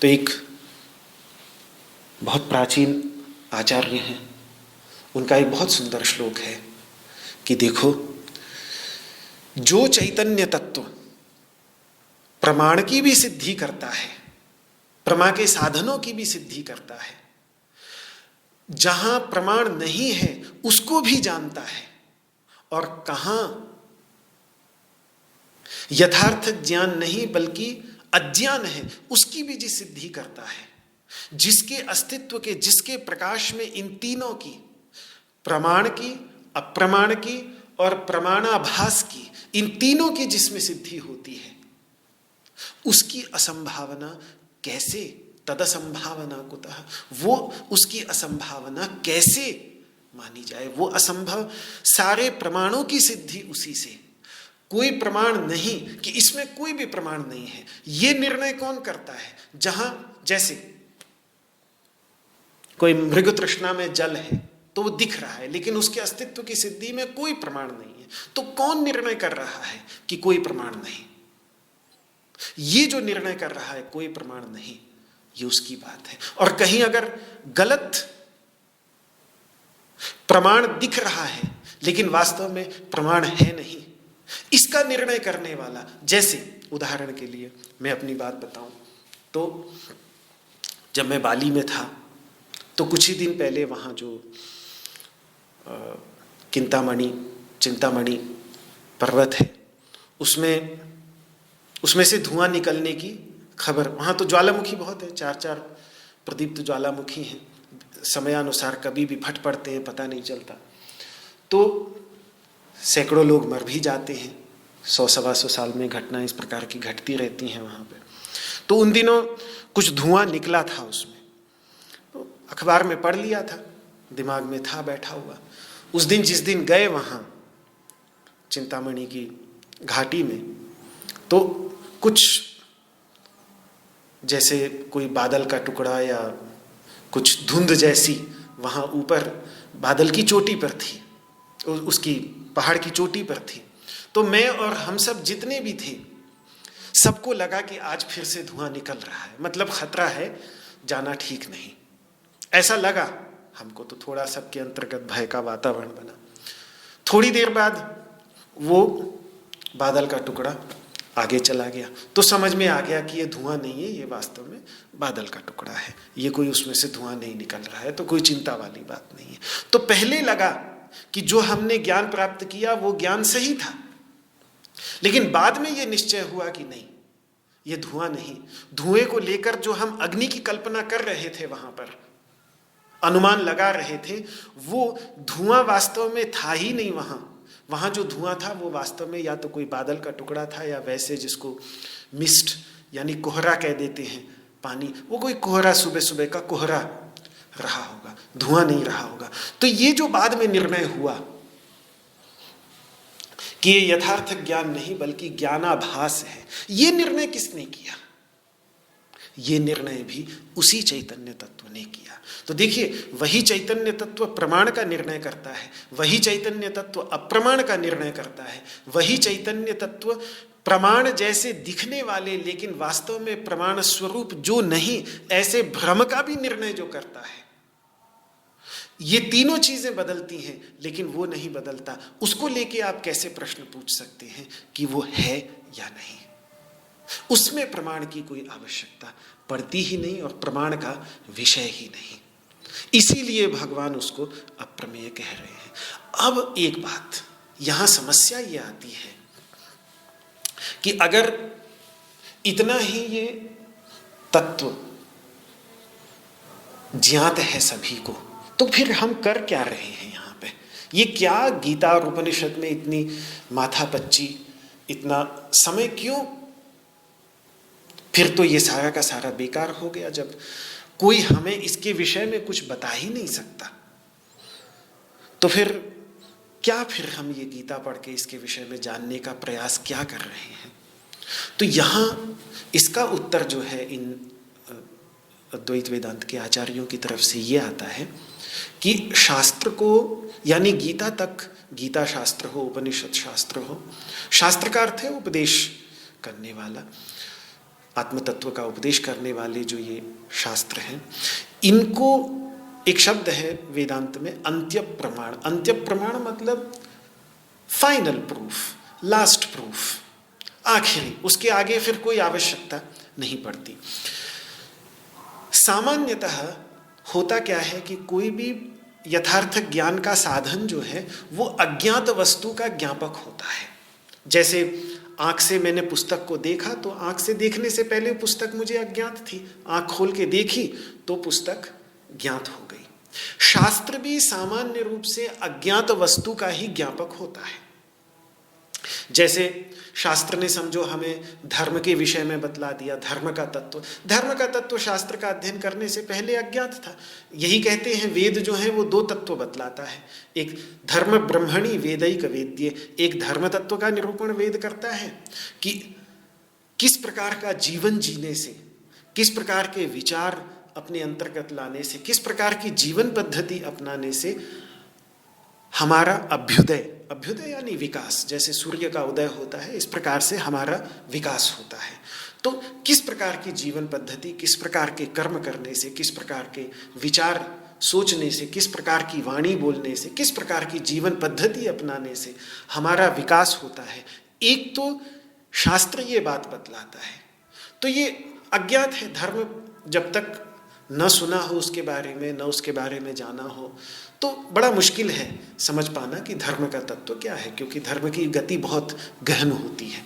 तो एक बहुत प्राचीन आचार्य हैं, उनका एक बहुत सुंदर श्लोक है कि देखो, जो चैतन्य तत्व प्रमाण की भी सिद्धि करता है, प्रमा के साधनों की भी सिद्धि करता है, जहां प्रमाण नहीं है उसको भी जानता है, और कहां यथार्थ ज्ञान नहीं बल्कि अज्ञान है उसकी भी जी सिद्धि करता है, जिसके अस्तित्व के, जिसके प्रकाश में इन तीनों की, प्रमाण की, अप्रमाण की और प्रमाणाभास की, इन तीनों की जिसमें सिद्धि होती है, उसकी असंभावना कैसे, तदसंभावना कुतः, वो उसकी असंभावना कैसे मानी जाए। वो असंभव, सारे प्रमाणों की सिद्धि उसी से, कोई प्रमाण नहीं कि इसमें कोई भी प्रमाण नहीं है, ये निर्णय कौन करता है। जहां जैसे कोई मृग तृष्णा में जल है तो वो दिख रहा है, लेकिन उसके अस्तित्व की सिद्धि में कोई प्रमाण नहीं है, तो कौन निर्णय कर रहा है कि कोई प्रमाण नहीं। ये जो निर्णय कर रहा है कोई प्रमाण नहीं, ये उसकी बात है। और कहीं अगर गलत प्रमाण दिख रहा है लेकिन वास्तव में प्रमाण है नहीं, इसका निर्णय करने वाला, जैसे उदाहरण के लिए मैं अपनी बात बताऊं तो जब मैं बाली में था तो कुछ ही दिन पहले वहाँ जो चिंतामणि पर्वत है, उसमें से धुआं निकलने की खबर, वहाँ तो ज्वालामुखी बहुत है, 4 प्रदीप्त ज्वालामुखी हैं, समयानुसार कभी भी फट पड़ते हैं, पता नहीं चलता। तो सैकड़ों लोग मर भी जाते हैं, 100-125 साल में घटना इस प्रकार की घटती रहती हैं वहाँ पे। तो उन दिनों कुछ धुआं निकला था उसमें, तो अखबार में पढ़ लिया था, दिमाग में था बैठा हुआ। उस दिन जिस दिन गए वहाँ चिंतामणि की घाटी में, तो कुछ जैसे कोई बादल का टुकड़ा या कुछ धुंध जैसी वहाँ ऊपर बादल की चोटी पर थी, उसकी पहाड़ की चोटी पर थी। तो मैं और हम सब जितने भी थे, सबको लगा कि आज फिर से धुआं निकल रहा है, मतलब खतरा है, जाना ठीक नहीं, ऐसा लगा हमको। तो थोड़ा सबके अंतर्गत भय का वातावरण बना। थोड़ी देर बाद वो बादल का टुकड़ा आगे चला गया, तो समझ में आ गया कि ये धुआं नहीं है, ये वास्तव में बादल का टुकड़ा है, ये कोई उसमें से धुआं नहीं निकल रहा है, तो कोई चिंता वाली बात नहीं है। तो पहले लगा कि जो हमने ज्ञान प्राप्त किया वो ज्ञान सही था, लेकिन बाद में ये निश्चय हुआ कि नहीं, ये धुआं नहीं, धुएं को लेकर जो हम अग्नि की कल्पना कर रहे थे, वहां पर अनुमान लगा रहे थे, वो धुआं वास्तव में था ही नहीं। वहां जो धुआं था वो वास्तव में या तो कोई बादल का टुकड़ा था, या वैसे जिसको मिस्ट यानी कोहरा कह देते हैं, पानी, वो कोई कोहरा, सुबह सुबह का कोहरा रहा होगा, धुआं नहीं रहा होगा। तो ये जो बाद में निर्णय हुआ कि ये यथार्थ ज्ञान नहीं बल्कि ज्ञानाभास है, ये निर्णय किसने किया? ये निर्णय भी उसी चैतन्य तत्व ने किया। तो देखिए, वही चैतन्य तत्व प्रमाण का निर्णय करता है, वही चैतन्य तत्व अप्रमाण का निर्णय करता है, वही चैतन्य तत्व प्रमाण जैसे दिखने वाले लेकिन वास्तव में प्रमाण स्वरूप जो नहीं, ऐसे भ्रम का भी निर्णय जो करता है। ये तीनों चीजें बदलती हैं, लेकिन वो नहीं बदलता। उसको लेके आप कैसे प्रश्न पूछ सकते हैं कि वो है या नहीं? उसमें प्रमाण की कोई आवश्यकता पड़ती ही नहीं और प्रमाण का विषय ही नहीं। इसीलिए भगवान उसको अप्रमेय कह रहे हैं। अब एक बात यहां समस्या ये आती है कि अगर इतना ही ये तत्व ज्ञात है सभी को, तो फिर हम कर क्या रहे हैं यहाँ पे? ये क्या गीता और उपनिषद में इतनी माथापच्ची, इतना समय क्यों? फिर तो ये सारा का सारा बेकार हो गया जब कोई हमें इसके विषय में कुछ बता ही नहीं सकता। तो फिर क्या, फिर हम ये गीता पढ़ के इसके विषय में जानने का प्रयास क्या कर रहे हैं? तो यहाँ इसका उत्तर जो है इन अद्वैत वेदांत के आचार्यों की तरफ से ये आता है कि शास्त्र को, यानी गीता तक, गीता शास्त्र हो, उपनिषद शास्त्र हो, शास्त्र का अर्थ है उपदेश करने वाला, आत्म तत्व का उपदेश करने वाले जो ये शास्त्र हैं, इनको एक शब्द है वेदांत में अंत्य प्रमाण। अंत्य प्रमाण मतलब फाइनल प्रूफ, लास्ट प्रूफ, आखिरी, उसके आगे फिर कोई आवश्यकता नहीं पड़ती। सामान्यतः होता क्या है कि कोई भी यथार्थ ज्ञान का साधन जो है वो अज्ञात वस्तु का ज्ञापक होता है। जैसे आंख से मैंने पुस्तक को देखा, तो आंख से देखने से पहले पुस्तक मुझे अज्ञात थी, आंख खोल के देखी तो पुस्तक ज्ञात हो गई। शास्त्र भी सामान्य रूप से अज्ञात वस्तु का ही ज्ञापक होता है। जैसे शास्त्र ने समझो हमें धर्म के विषय में बतला दिया, धर्म का तत्व शास्त्र का अध्ययन करने से पहले अज्ञात था। यही कहते हैं वेद जो है वो दो तत्व बतलाता है, एक धर्म ब्रह्मणि वेदैक वेद्य, एक धर्म तत्व का निरूपण वेद करता है कि किस प्रकार का जीवन जीने से, किस प्रकार के विचार अपने अंतर्गत लाने से, किस प्रकार की जीवन पद्धति अपनाने से हमारा अभ्युदय यानी विकास, जैसे सूर्य का उदय होता है इस प्रकार से हमारा विकास होता है। तो किस प्रकार की जीवन पद्धति, किस प्रकार के कर्म करने से, किस प्रकार के विचार सोचने से, किस प्रकार की वाणी बोलने से, किस प्रकार की जीवन पद्धति अपनाने से हमारा विकास होता है, एक तो शास्त्र ये बात बतलाता है। तो ये अज्ञात है। धर्म जब तक न सुना हो उसके बारे में, न उसके बारे में जाना हो, तो बड़ा मुश्किल है समझ पाना कि धर्म का तत्व क्या है, क्योंकि धर्म की गति बहुत गहन होती है।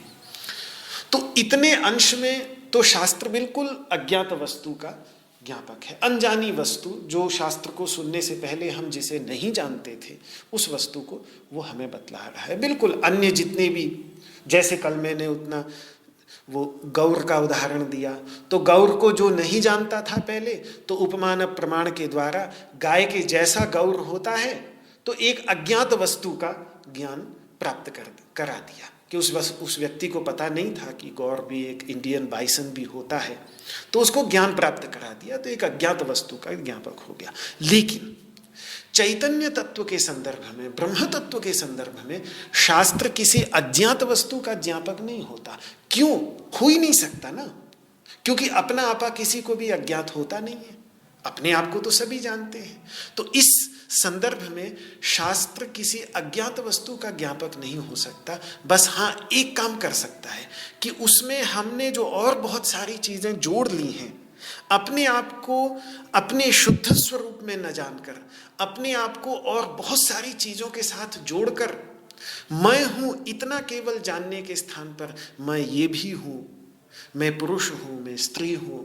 तो इतने अंश में तो शास्त्र बिल्कुल अज्ञात वस्तु का ज्ञापक है। अनजानी वस्तु जो शास्त्र को सुनने से पहले हम जिसे नहीं जानते थे, उस वस्तु को वो हमें बतला रहा है। बिल्कुल अन्य जितने भी, जैसे कल मैंने उतना वो गौर का उदाहरण दिया, तो गौर को जो नहीं जानता था पहले, तो उपमान प्रमाण के द्वारा गाय के जैसा गौर होता है, तो एक अज्ञात वस्तु का ज्ञान प्राप्त करा दिया कि उस व्यक्ति को पता नहीं था कि गौर भी एक इंडियन बाइसन भी होता है, तो उसको ज्ञान प्राप्त करा दिया, तो एक अज्ञात वस्तु का ज्ञापक हो गया। लेकिन चैतन्य तत्व के संदर्भ में, ब्रह्म तत्व के संदर्भ में शास्त्र किसी अज्ञात वस्तु का ज्ञापक नहीं होता। क्यों? हो ही नहीं सकता ना, क्योंकि अपना आपा किसी को भी अज्ञात होता नहीं है, अपने आप को तो सभी जानते हैं। तो इस संदर्भ में शास्त्र किसी अज्ञात वस्तु का ज्ञापक नहीं हो सकता। बस हाँ, एक काम कर सकता है कि उसमें हमने जो और बहुत सारी चीजें जोड़ ली हैं, अपने आप को अपने शुद्ध स्वरूप में न जानकर, अपने आप को और बहुत सारी चीजों के साथ जोड़कर मैं हूं इतना केवल जानने के स्थान पर मैं ये भी हूं, मैं पुरुष हूं, मैं स्त्री हूं,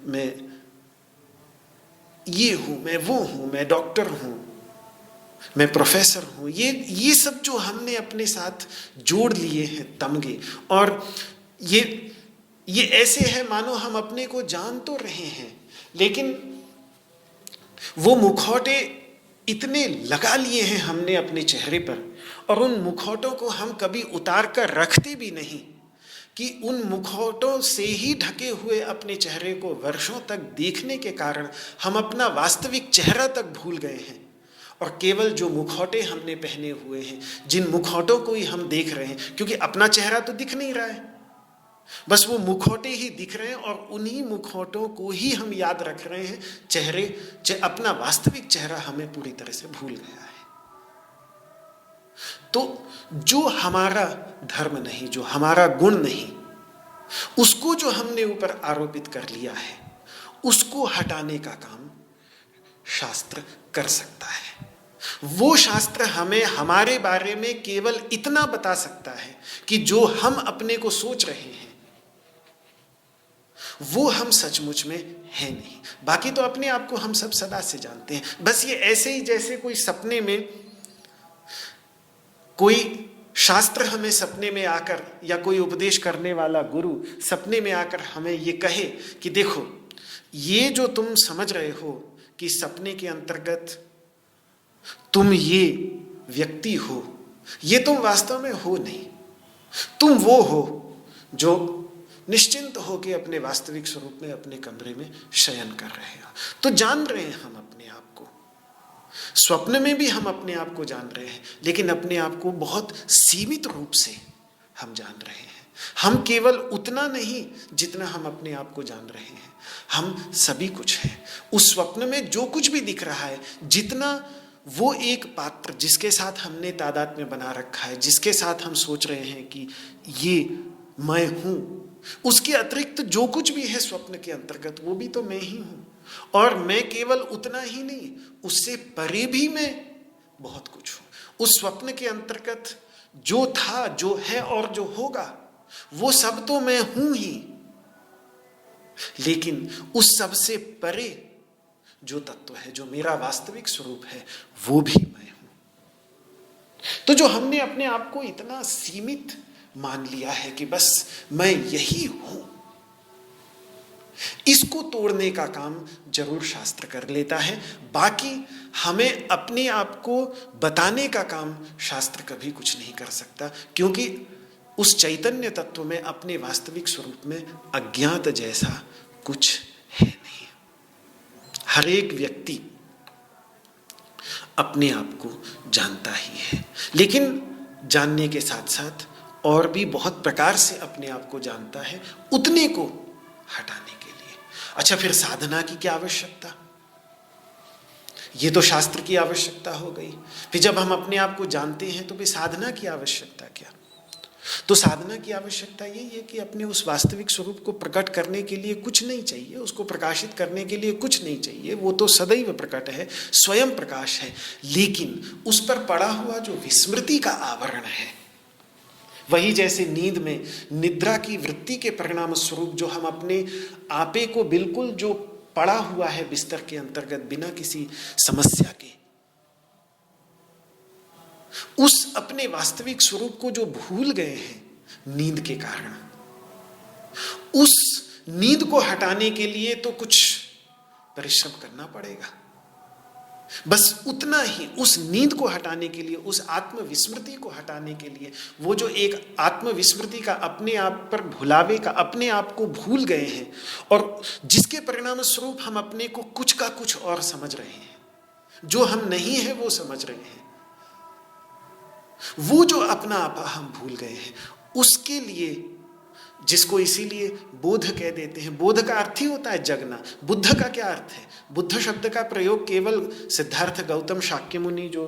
मैं ये हूं, मैं वो हूं, मैं डॉक्टर हूं, मैं प्रोफेसर हूं, ये सब जो हमने अपने साथ जोड़ लिए हैं तमगे, और ये ऐसे है मानो हम अपने को जान तो रहे हैं, लेकिन वो मुखौटे इतने लगा लिए हैं हमने अपने चेहरे पर, और उन मुखौटों को हम कभी उतार कर रखते भी नहीं, कि उन मुखौटों से ही ढके हुए अपने चेहरे को वर्षों तक देखने के कारण हम अपना वास्तविक चेहरा तक भूल गए हैं। और केवल जो मुखौटे हमने पहने हुए हैं, जिन मुखौटों को ही हम देख रहे हैं, क्योंकि अपना चेहरा तो दिख नहीं रहा है, बस वो मुखौटे ही दिख रहे हैं, और उन्हीं मुखौटों को ही हम याद रख रहे हैं। अपना वास्तविक चेहरा हमें पूरी तरह से भूल गया है। तो जो हमारा धर्म नहीं, जो हमारा गुण नहीं, उसको जो हमने ऊपर आरोपित कर लिया है, उसको हटाने का काम शास्त्र कर सकता है। वो शास्त्र हमें हमारे बारे में केवल इतना बता सकता है कि जो हम अपने को सोच रहे हैं वो हम सचमुच में है नहीं। बाकी तो अपने आप को हम सब सदा से जानते हैं। बस ये ऐसे ही जैसे कोई सपने में, कोई शास्त्र हमें सपने में आकर, या कोई उपदेश करने वाला गुरु सपने में आकर हमें ये कहे कि देखो, ये जो तुम समझ रहे हो कि सपने के अंतर्गत तुम ये व्यक्ति हो, ये तुम वास्तव में हो नहीं। तुम वो हो जो निश्चिंत होकर अपने वास्तविक स्वरूप में अपने कमरे में शयन कर रहे हो। तो जान रहे हैं हम अपने आप को, स्वप्न में भी हम अपने आप को जान रहे हैं, लेकिन अपने आप को बहुत सीमित रूप से हम जान रहे हैं। हम केवल उतना नहीं जितना हम अपने आप को जान रहे हैं, हम सभी कुछ हैं। उस स्वप्न में जो कुछ भी दिख रहा है, जितना वो एक पात्र जिसके साथ हमने तादात्म्य बना रखा है, जिसके साथ हम सोच रहे हैं कि ये मैं हूं, उसके अतिरिक्त जो कुछ भी है स्वप्न के अंतर्गत, वो भी तो मैं ही हूं। और मैं केवल उतना ही नहीं, उससे परे भी मैं बहुत कुछ हूं। उस स्वप्न के अंतर्गत जो था, जो है और जो होगा, वो सब तो मैं हूं ही, लेकिन उस सब से परे जो तत्व है, जो मेरा वास्तविक स्वरूप है, वो भी मैं हूं। तो जो हमने अपने आप को इतना सीमित मान लिया है कि बस मैं यही हूं, इसको तोड़ने का काम जरूर शास्त्र कर लेता है। बाकी हमें अपने आप को बताने का काम शास्त्र कभी कुछ नहीं कर सकता, क्योंकि उस चैतन्य तत्व में अपने वास्तविक स्वरूप में अज्ञात जैसा कुछ है नहीं। हर एक व्यक्ति अपने आप को जानता ही है, लेकिन जानने के साथ साथ और भी बहुत प्रकार से अपने आप को जानता है, उतने को हटाने के लिए। अच्छा, फिर साधना की क्या आवश्यकता? ये तो शास्त्र की आवश्यकता हो गई। फिर जब हम अपने आप को जानते हैं तो फिर साधना की आवश्यकता क्या? तो साधना की आवश्यकता यही है कि अपने उस वास्तविक स्वरूप को प्रकट करने के लिए कुछ नहीं चाहिए, उसको प्रकाशित करने के लिए कुछ नहीं चाहिए, वो तो सदैव प्रकट है, स्वयं प्रकाश है। लेकिन उस पर पड़ा हुआ जो विस्मृति का आवरण है, वही जैसे नींद में निद्रा की वृत्ति के परिणाम स्वरूप जो हम अपने आपे को बिल्कुल जो पड़ा हुआ है बिस्तर के अंतर्गत बिना किसी समस्या के, उस अपने वास्तविक स्वरूप को जो भूल गए हैं नींद के कारण, उस नींद को हटाने के लिए तो कुछ परिश्रम करना पड़ेगा। बस उतना ही, उस नींद को हटाने के लिए, उस आत्मविस्मृति को हटाने के लिए, वो जो एक आत्मविस्मृति का अपने आप पर भुलावे का, अपने आप को भूल गए हैं और जिसके परिणाम स्वरूप हम अपने को कुछ का कुछ और समझ रहे हैं, जो हम नहीं है वो समझ रहे हैं, वो जो अपना आपा हम भूल गए हैं, उसके लिए जिसको इसीलिए बोध कह देते हैं। बोध का अर्थ ही होता है जगना। बुद्ध का क्या अर्थ है? बुद्ध शब्द का प्रयोग केवल सिद्धार्थ, गौतम, शाक्य मुनि जो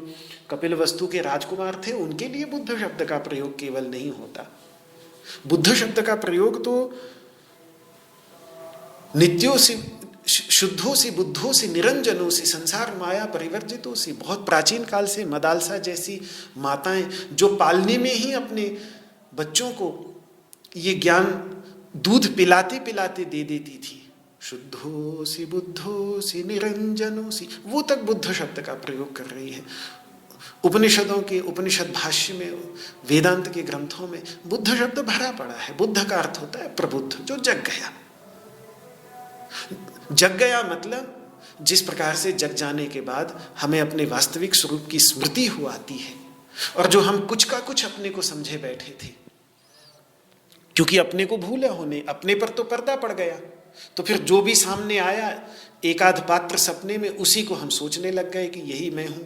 कपिलवस्तु के राजकुमार थे उनके लिए बुद्ध शब्द का प्रयोग केवल नहीं होता। बुद्ध शब्द का प्रयोग तो नित्यो सी, शुद्धो सी, बुद्धो सी, निरंजनो सी, संसार माया परिवर्जितो सी, बहुत प्राचीन काल से मदालसा जैसी माताएं जो पालने में ही अपने बच्चों को ये ज्ञान दूध पिलाते पिलाते दे देती थी, शुद्धो सी, बुद्धो सी, निरंजनो सी, वो तक बुद्ध शब्द का प्रयोग कर रही है। उपनिषदों के उपनिषद भाष्य में, वेदांत के ग्रंथों में बुद्ध शब्द भरा पड़ा है। बुद्ध का अर्थ होता है प्रबुद्ध, जो जग गया। जग गया मतलब जिस प्रकार से जग जाने के बाद हमें अपने वास्तविक स्वरूप की स्मृति हो आती है, और जो हम कुछ का कुछ अपने को समझे बैठे थे, क्योंकि अपने को भूले होने, अपने पर तो पर्दा पड़ गया, तो फिर जो भी सामने आया एक आध पात्र सपने में, उसी को हम सोचने लग गए कि यही मैं हूं।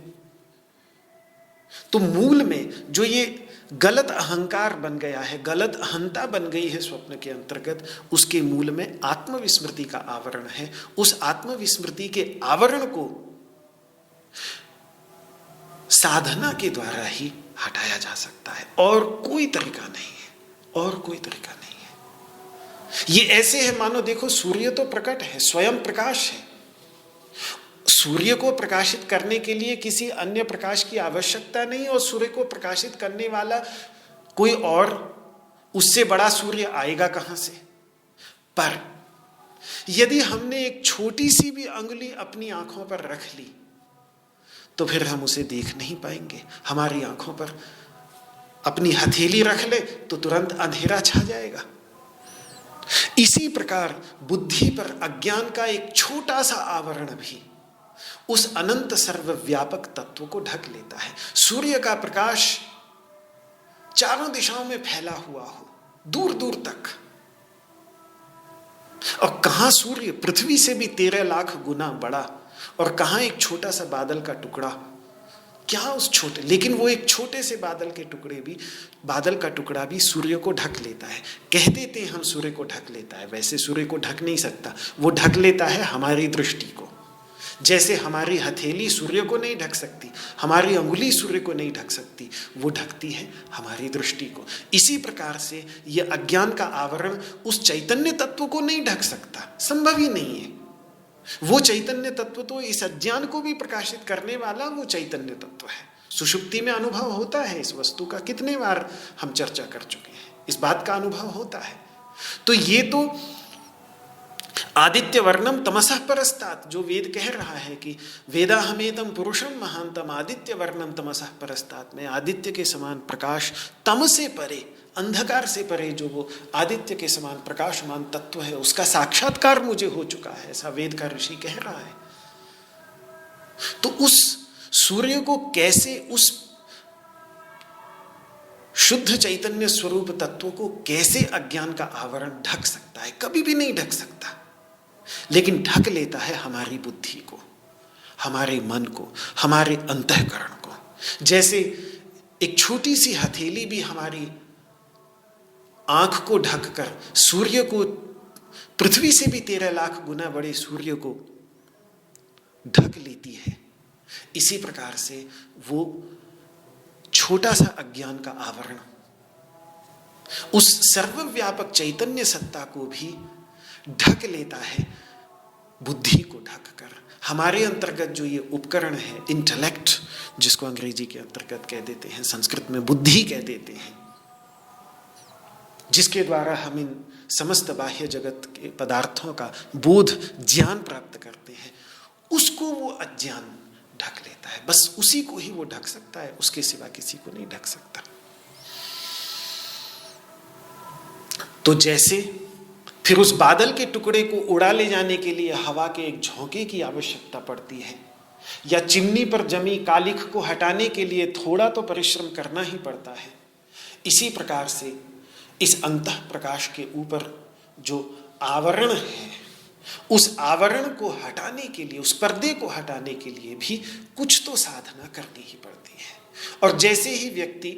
तो मूल में जो ये गलत अहंकार बन गया है, गलत अहंता बन गई है स्वप्न के अंतर्गत, उसके मूल में आत्मविस्मृति का आवरण है। उस आत्मविस्मृति के आवरण को साधना के द्वारा ही हटाया जा सकता है, और कोई तरीका नहीं है, और कोई तरीका नहीं है। ये ऐसे है मानो देखो, सूर्य तो प्रकट है, स्वयं प्रकाश है। सूर्य को प्रकाशित करने के लिए किसी अन्य प्रकाश की आवश्यकता नहीं, और सूर्य को प्रकाशित करने वाला कोई और उससे बड़ा सूर्य आएगा कहां से? पर यदि हमने एक छोटी सी भी अंगुली अपनी आंखों पर रख ली तो फिर हम उसे देख नहीं पाएंगे। हमारी आंखों पर अपनी हथेली रख ले तो तुरंत अंधेरा छा जाएगा। इसी प्रकार बुद्धि पर अज्ञान का एक छोटा सा आवरण भी उस अनंत सर्वव्यापक तत्व को ढक लेता है। सूर्य का प्रकाश चारों दिशाओं में फैला हुआ हो, दूर दूर तक, और कहां सूर्य पृथ्वी से भी 13 लाख गुना बड़ा, और कहां एक छोटा सा बादल का टुकड़ा। क्या उस छोटे, लेकिन वो एक छोटे से बादल का टुकड़ा भी सूर्य को ढक लेता है। कह देते हैं हम सूर्य को ढक लेता है, वैसे सूर्य को ढक नहीं सकता। वो ढक लेता है हमारी दृष्टि को। जैसे हमारी हथेली सूर्य को नहीं ढक सकती, हमारी अंगुली सूर्य को नहीं ढक सकती, वो ढकती है हमारी दृष्टि को। इसी प्रकार से यह अज्ञान का आवरण उस चैतन्य तत्व को नहीं ढक सकता, संभव ही नहीं है। वो चैतन्य तत्व तो इस अज्ञान को भी प्रकाशित करने वाला वो चैतन्य तत्व है। सुषुप्ति में अनुभव होता है इस वस्तु का, कितने बार हम चर्चा कर चुके हैं, इस बात का अनुभव होता है। तो ये तो आदित्य वर्णम तमसः परस्तात्, जो वेद कह रहा है कि वेदा हमेतम पुरुषम महांतम आदित्य वर्णम तमसः परस्तात्, में आदित्य के समान प्रकाश, तम से परे, अंधकार से परे जो वो आदित्य के समान प्रकाशमान तत्व है, उसका साक्षात्कार मुझे हो चुका है, ऐसा वेद का ऋषि कह रहा है। तो उस सूर्य को कैसे, उस शुद्ध चैतन्य स्वरूप तत्व को कैसे अज्ञान का आवरण ढक सकता है? कभी भी नहीं ढक सकता। लेकिन ढक लेता है हमारी बुद्धि को, हमारे मन को, हमारे अंतःकरण को। जैसे एक छोटी सी हथेली भी हमारी आंख को ढककर सूर्य को, पृथ्वी से भी 13 लाख गुना बड़े सूर्य को ढक लेती है, इसी प्रकार से वो छोटा सा अज्ञान का आवरण उस सर्वव्यापक चैतन्य सत्ता को भी ढक लेता है, बुद्धि को ढककर। हमारे अंतर्गत जो ये उपकरण है, इंटेलेक्ट, जिसको अंग्रेजी के अंतर्गत कह देते हैं, संस्कृत में बुद्धि कह देते हैं, जिसके द्वारा हम इन समस्त बाह्य जगत के पदार्थों का बोध, ज्ञान प्राप्त करते हैं, उसको वो अज्ञान ढक लेता है। बस उसी को ही वो ढक सकता है, उसके सिवा किसी को नहीं ढक सकता। तो जैसे फिर उस बादल के टुकड़े को उड़ा ले जाने के लिए हवा के एक झोंके की आवश्यकता पड़ती है, या चिमनी पर जमी कालिख को हटाने के लिए थोड़ा तो परिश्रम करना ही पड़ता है, इसी प्रकार से इस अंतः प्रकाश के ऊपर जो आवरण है, उस आवरण को हटाने के लिए, उस पर्दे को हटाने के लिए भी कुछ तो साधना करनी ही पड़ती है। और जैसे ही व्यक्ति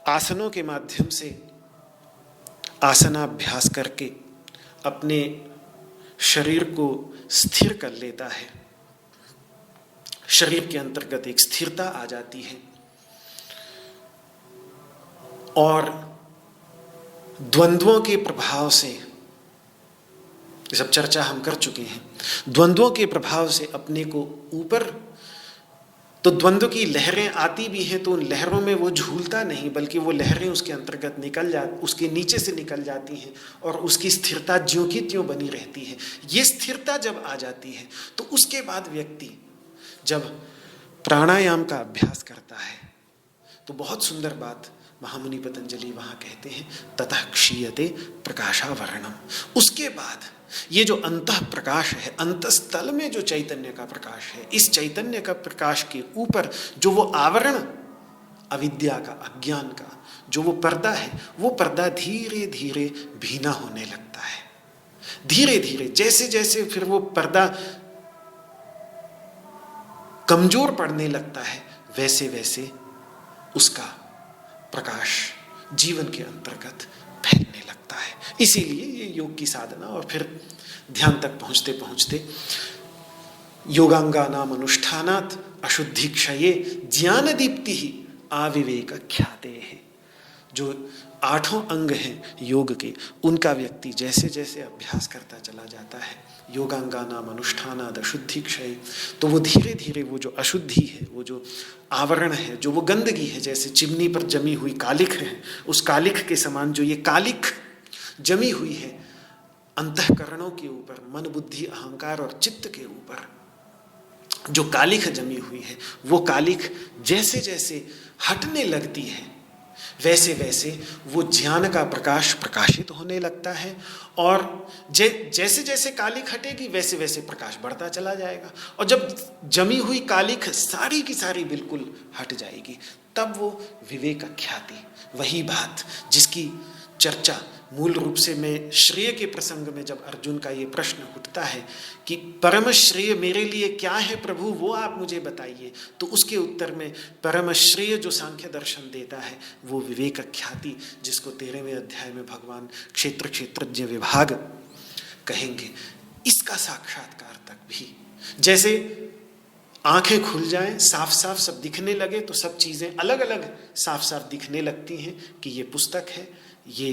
आसनों के माध्यम से आसनाभ्यास करके अपने शरीर को स्थिर कर लेता है, शरीर के अंतर्गत एक स्थिरता आ जाती है और द्वंद्वों के प्रभाव से, ये सब चर्चा हम कर चुके हैं, द्वंद्वों के प्रभाव से अपने को ऊपर, तो द्वंद्व की लहरें आती भी हैं तो उन लहरों में वो झूलता नहीं, बल्कि वो लहरें उसके अंतर्गत उसके नीचे से निकल जाती हैं और उसकी स्थिरता ज्यों की त्यों बनी रहती है। ये स्थिरता जब आ जाती है तो उसके बाद व्यक्ति जब प्राणायाम का अभ्यास करता है तो बहुत सुंदर बात महामुनि पतंजलि वहाँ कहते हैं, ततः क्षीयते प्रकाशावरणम। उसके बाद ये जो अंतः प्रकाश है, अंतस्थल में जो चैतन्य का प्रकाश है, इस चैतन्य का प्रकाश के ऊपर जो वो आवरण अविद्या का, अज्ञान का जो वो पर्दा है, वो पर्दा धीरे धीरे भीना होने लगता है। धीरे धीरे जैसे जैसे फिर वो पर्दा कमजोर पड़ने लगता है, वैसे वैसे उसका प्रकाश जीवन के अंतर्गत फैलने लगता है। इसीलिए ये योग की साधना और फिर ध्यान तक पहुंचते पहुंचते योगांगानाम अनुष्ठानात् अशुद्धि क्षये ज्ञान दीप्ति ही आविवेक ख्याते है। जो 8 अंग हैं योग के, उनका व्यक्ति जैसे जैसे अभ्यास करता चला जाता है, योगांगानाम अनुष्ठानात् अशुद्धि क्षय, तो वो धीरे धीरे वो जो अशुद्धि है, वो जो आवरण है, जो वो गंदगी है, जैसे चिमनी पर जमी हुई कालिख है, उस कालिख के समान जो ये कालिख जमी हुई है अंतःकरणों के ऊपर, मन बुद्धि अहंकार और चित्त के ऊपर जो कालिख जमी हुई है, वो कालिख जैसे जैसे हटने लगती है, वैसे वैसे वो ज्ञान का प्रकाश प्रकाशित होने लगता है और जैसे जैसे कालिख हटेगी वैसे वैसे प्रकाश बढ़ता चला जाएगा। और जब जमी हुई कालिख सारी की सारी बिल्कुल हट जाएगी, तब वो विवेक ख्याति, वही बात जिसकी चर्चा मूल रूप से मैं श्रेय के प्रसंग में, जब अर्जुन का ये प्रश्न उठता है कि परम श्रेय मेरे लिए क्या है प्रभु, वो आप मुझे बताइए, तो उसके उत्तर में परम श्रेय जो सांख्य दर्शन देता है वो विवेक ख्याति, जिसको 13वें अध्याय में भगवान क्षेत्र क्षेत्रज्ञ विभाग कहेंगे, इसका साक्षात्कार तक भी, जैसे आंखें खुल जाएं, साफ साफ सब दिखने लगे, तो सब चीज़ें अलग अलग साफ साफ दिखने लगती हैं कि ये पुस्तक है, ये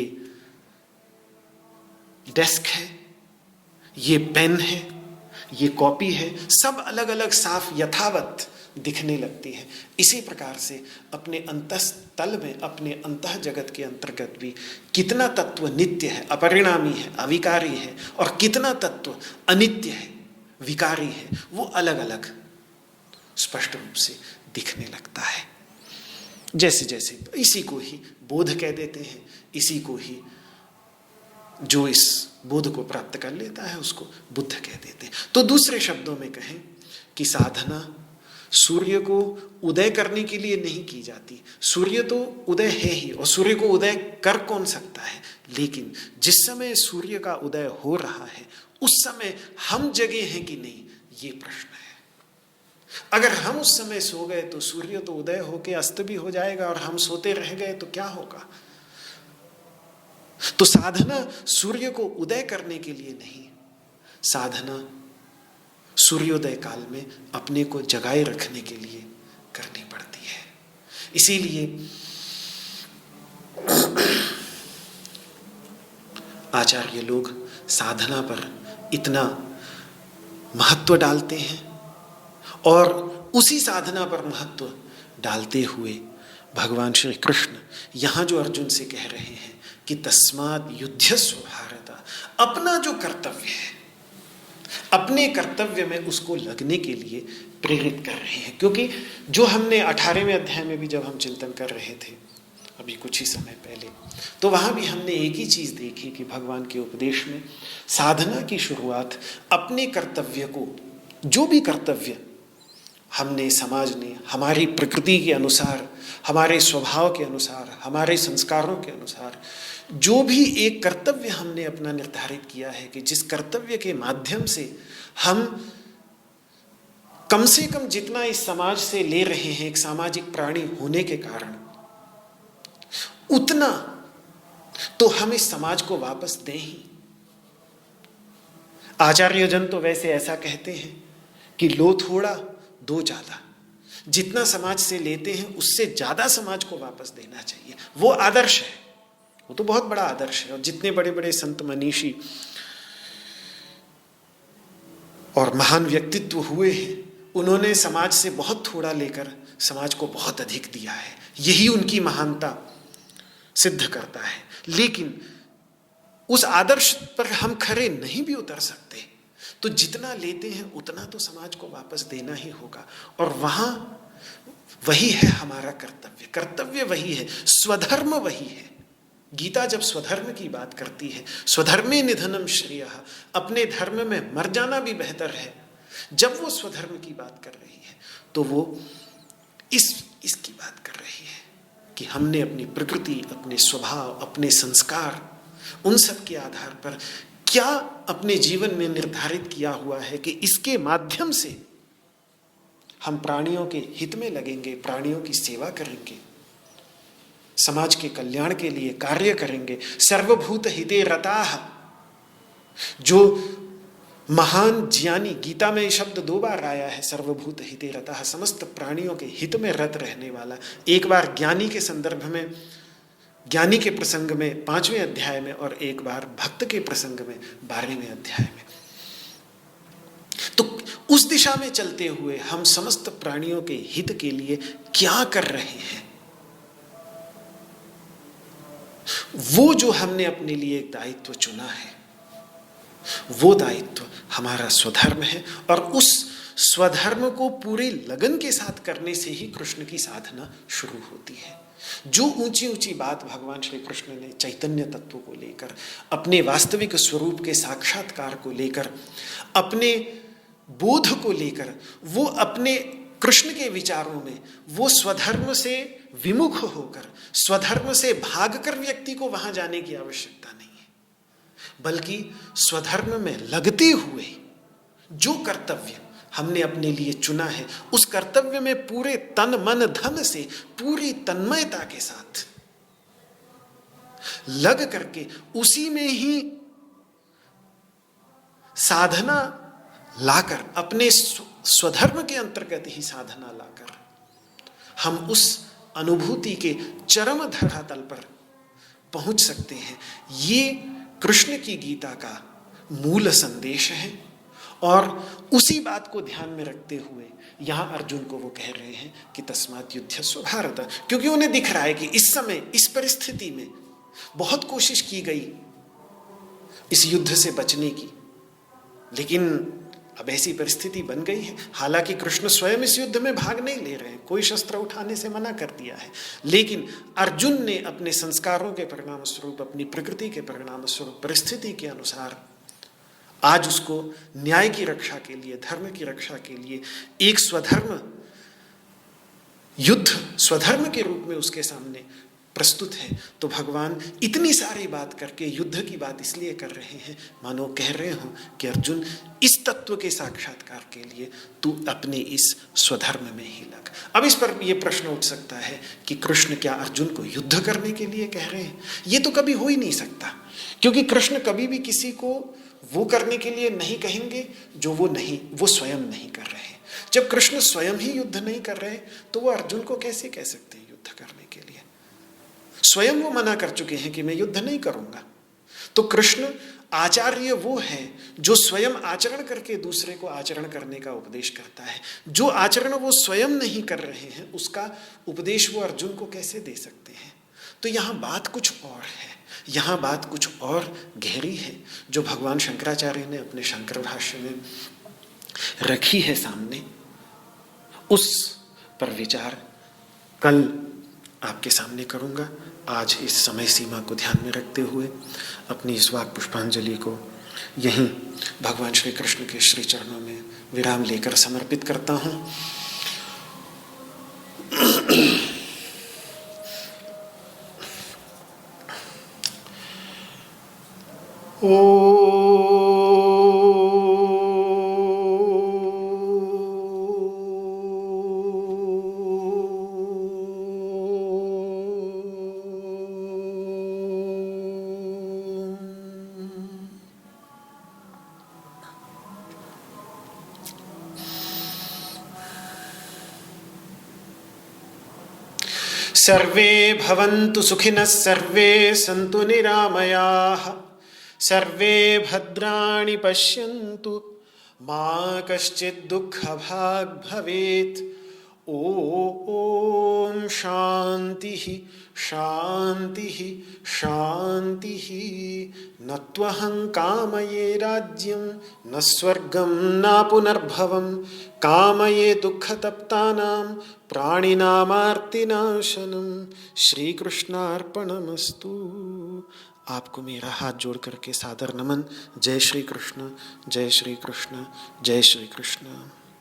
डेस्क है, ये पेन है, ये कॉपी है, सब अलग अलग साफ यथावत दिखने लगती है। इसी प्रकार से अपने अंतस्तल में, अपने अंतः जगत के अंतर्गत भी कितना तत्व नित्य है, अपरिणामी है, अविकारी है, और कितना तत्व अनित्य है, विकारी है, वो अलग अलग स्पष्ट रूप से दिखने लगता है। जैसे जैसे इसी को ही बोध कह देते हैं, इसी को ही जो इस बोध को प्राप्त कर लेता है उसको बुद्ध कह देते हैं। तो दूसरे शब्दों में कहें कि साधना सूर्य को उदय करने के लिए नहीं की जाती। सूर्य तो उदय है ही, और सूर्य को उदय कर कौन सकता है, लेकिन जिस समय सूर्य का उदय हो रहा है उस समय हम जगे हैं कि नहीं, ये प्रश्न है। अगर हम उस समय सो गए तो सूर्य तो उदय होके अस्त भी हो जाएगा, और हम सोते रह गए तो क्या होगा। तो साधना सूर्य को उदय करने के लिए नहीं, साधना सूर्योदय काल में अपने को जगाए रखने के लिए करनी पड़ती है। इसीलिए आचार्य लोग साधना पर इतना महत्व डालते हैं, और उसी साधना पर महत्व डालते हुए भगवान श्री कृष्ण यहाँ जो अर्जुन से कह रहे हैं कि तस्मात् युध्यस्व भारत, अपना जो कर्तव्य है, अपने कर्तव्य में उसको लगने के लिए प्रेरित कर रहे हैं। क्योंकि जो हमने 18वें अध्याय में भी जब हम चिंतन कर रहे थे अभी कुछ ही समय पहले, तो वहाँ भी हमने एक ही चीज़ देखी कि भगवान के उपदेश में साधना की शुरुआत अपने कर्तव्य को, जो भी कर्तव्य हमने, समाज ने हमारी प्रकृति के अनुसार, हमारे स्वभाव के अनुसार, हमारे संस्कारों के अनुसार जो भी एक कर्तव्य हमने अपना निर्धारित किया है कि जिस कर्तव्य के माध्यम से हम कम से कम जितना इस समाज से ले रहे हैं, एक सामाजिक प्राणी होने के कारण, उतना तो हम इस समाज को वापस दें ही। आचार्यजन तो वैसे ऐसा कहते हैं कि लो थोड़ा दो ज्यादा, जितना समाज से लेते हैं उससे ज्यादा समाज को वापस देना चाहिए। वो आदर्श है, वो तो बहुत बड़ा आदर्श है। और जितने बड़े बड़े संत मनीषी और महान व्यक्तित्व हुए हैं, उन्होंने समाज से बहुत थोड़ा लेकर समाज को बहुत अधिक दिया है। यही उनकी महानता सिद्ध करता है। लेकिन उस आदर्श पर हम खरे नहीं भी उतर सकते, तो जितना लेते हैं उतना तो समाज को वापस देना ही होगा। और वहां वही है हमारा कर्तव्य। कर्तव्य वही है, स्वधर्म वही है। गीता जब स्वधर्म की बात करती है, स्वधर्मे निधनम श्रेयः, अपने धर्म में मर जाना भी बेहतर है, जब वो स्वधर्म की बात कर रही है तो वो इसकी बात कर रही है कि हमने अपनी प्रकृति, अपने स्वभाव, अपने संस्कार, उन सब के आधार पर क्या अपने जीवन में निर्धारित किया हुआ है कि इसके माध्यम से हम प्राणियों के हित में लगेंगे, प्राणियों की सेवा करेंगे, समाज के कल्याण के लिए कार्य करेंगे। सर्वभूत हिते रताः, जो महान ज्ञानी, गीता में शब्द 2 बार आया है, सर्वभूत हिते रताः, समस्त प्राणियों के हित में रत रहने वाला। एक बार ज्ञानी के संदर्भ में, ज्ञानी के प्रसंग में 5वें अध्याय में, और एक बार भक्त के प्रसंग में 12वें अध्याय में। तो उस दिशा में चलते हुए हम समस्त प्राणियों के हित के लिए क्या कर रहे हैं, वो जो हमने अपने लिए एक दायित्व चुना है, वो दायित्व हमारा स्वधर्म है। और उस स्वधर्म को पूरे लगन के साथ करने से ही कृष्ण की साधना शुरू होती है। जो ऊंची ऊंची बात भगवान श्री कृष्ण ने चैतन्य तत्व को लेकर, अपने वास्तविक स्वरूप के साक्षात्कार को लेकर, अपने बोध को लेकर, वो अपने कृष्ण के विचारों में, वो स्वधर्म से विमुख होकर, स्वधर्म से भागकर व्यक्ति को वहां जाने की आवश्यकता नहीं है, बल्कि स्वधर्म में लगते हुए जो कर्तव्य हमने अपने लिए चुना है, उस कर्तव्य में पूरे तन मन धन से, पूरी तन्मयता के साथ लग करके, उसी में ही साधना लाकर, अपने स्वधर्म के अंतर्गत ही साधना लाकर, हम उस अनुभूति के चरम धरातल पर पहुंच सकते हैं। ये कृष्ण की गीता का मूल संदेश है। और उसी बात को ध्यान में रखते हुए यहां अर्जुन को वो कह रहे हैं कि तस्मात् युध्यस्व भारत, क्योंकि उन्हें दिख रहा है कि इस समय, इस परिस्थिति में बहुत कोशिश की गई इस युद्ध से बचने की, लेकिन अब ऐसी परिस्थिति बन गई है। हालांकि कृष्ण स्वयं इस युद्ध में भाग नहीं ले रहे हैं, कोई शस्त्र उठाने से मना कर दिया है, लेकिन अर्जुन ने अपने संस्कारों के परिणाम स्वरूप, अपनी प्रकृति के परिणाम स्वरूप, परिस्थिति के अनुसार आज उसको न्याय की रक्षा के लिए, धर्म की रक्षा के लिए एक स्वधर्म युद्ध, स्वधर्म के रूप में उसके सामने प्रस्तुत है। तो भगवान इतनी सारी बात करके युद्ध की बात इसलिए कर रहे हैं, मानो कह रहे हो कि अर्जुन, इस तत्व के साक्षात्कार के लिए तू अपने इस स्वधर्म में ही लग। अब इस पर यह प्रश्न उठ सकता है कि कृष्ण क्या अर्जुन को युद्ध करने के लिए कह रहे हैं? ये तो कभी हो ही नहीं सकता, क्योंकि कृष्ण कभी भी किसी को वो करने के लिए नहीं कहेंगे जो वो स्वयं नहीं कर रहे। जब कृष्ण स्वयं ही युद्ध नहीं कर रहे, तो वो अर्जुन को कैसे कह सकते हैं युद्ध करने के लिए? स्वयं वो मना कर चुके हैं कि मैं युद्ध नहीं करूंगा। तो कृष्ण आचार्य वो है जो स्वयं आचरण करके दूसरे को आचरण करने का उपदेश करता है। जो आचरण वो स्वयं नहीं कर रहे हैं, उसका उपदेश वो अर्जुन को कैसे दे सकते हैं? तो यहाँ बात कुछ और है, यहाँ बात कुछ और गहरी है, जो भगवान शंकराचार्य ने अपने शंकर भाष्य में रखी है सामने। उस पर विचार कल आपके सामने करूंगा। आज इस समय सीमा को ध्यान में रखते हुए अपनी इस वाक पुष्पांजलि को यहीं भगवान श्री कृष्ण के श्री चरणों में विराम लेकर समर्पित करता हूँ। सर्वे भवन्तु सुखिनः, सर्वे सन्तु निरामयाः, सर्वे भद्राणि पश्यन्तु, मा कश्चित् दुःखभाग् भवेत्। ॐ शान्तिः शान्तिः शान्तिः। न त्वहं कामये राज्यं न स्वर्गं न पुनर्भवं, कामये दुःखतप्तानां प्राणिनामार्तिनाशनं। श्री कृष्णार्पणमस्तु। आपको मेरा हाथ जोड़ करके सादर नमन। जय श्री कृष्ण, जय श्री कृष्ण, जय श्री कृष्ण।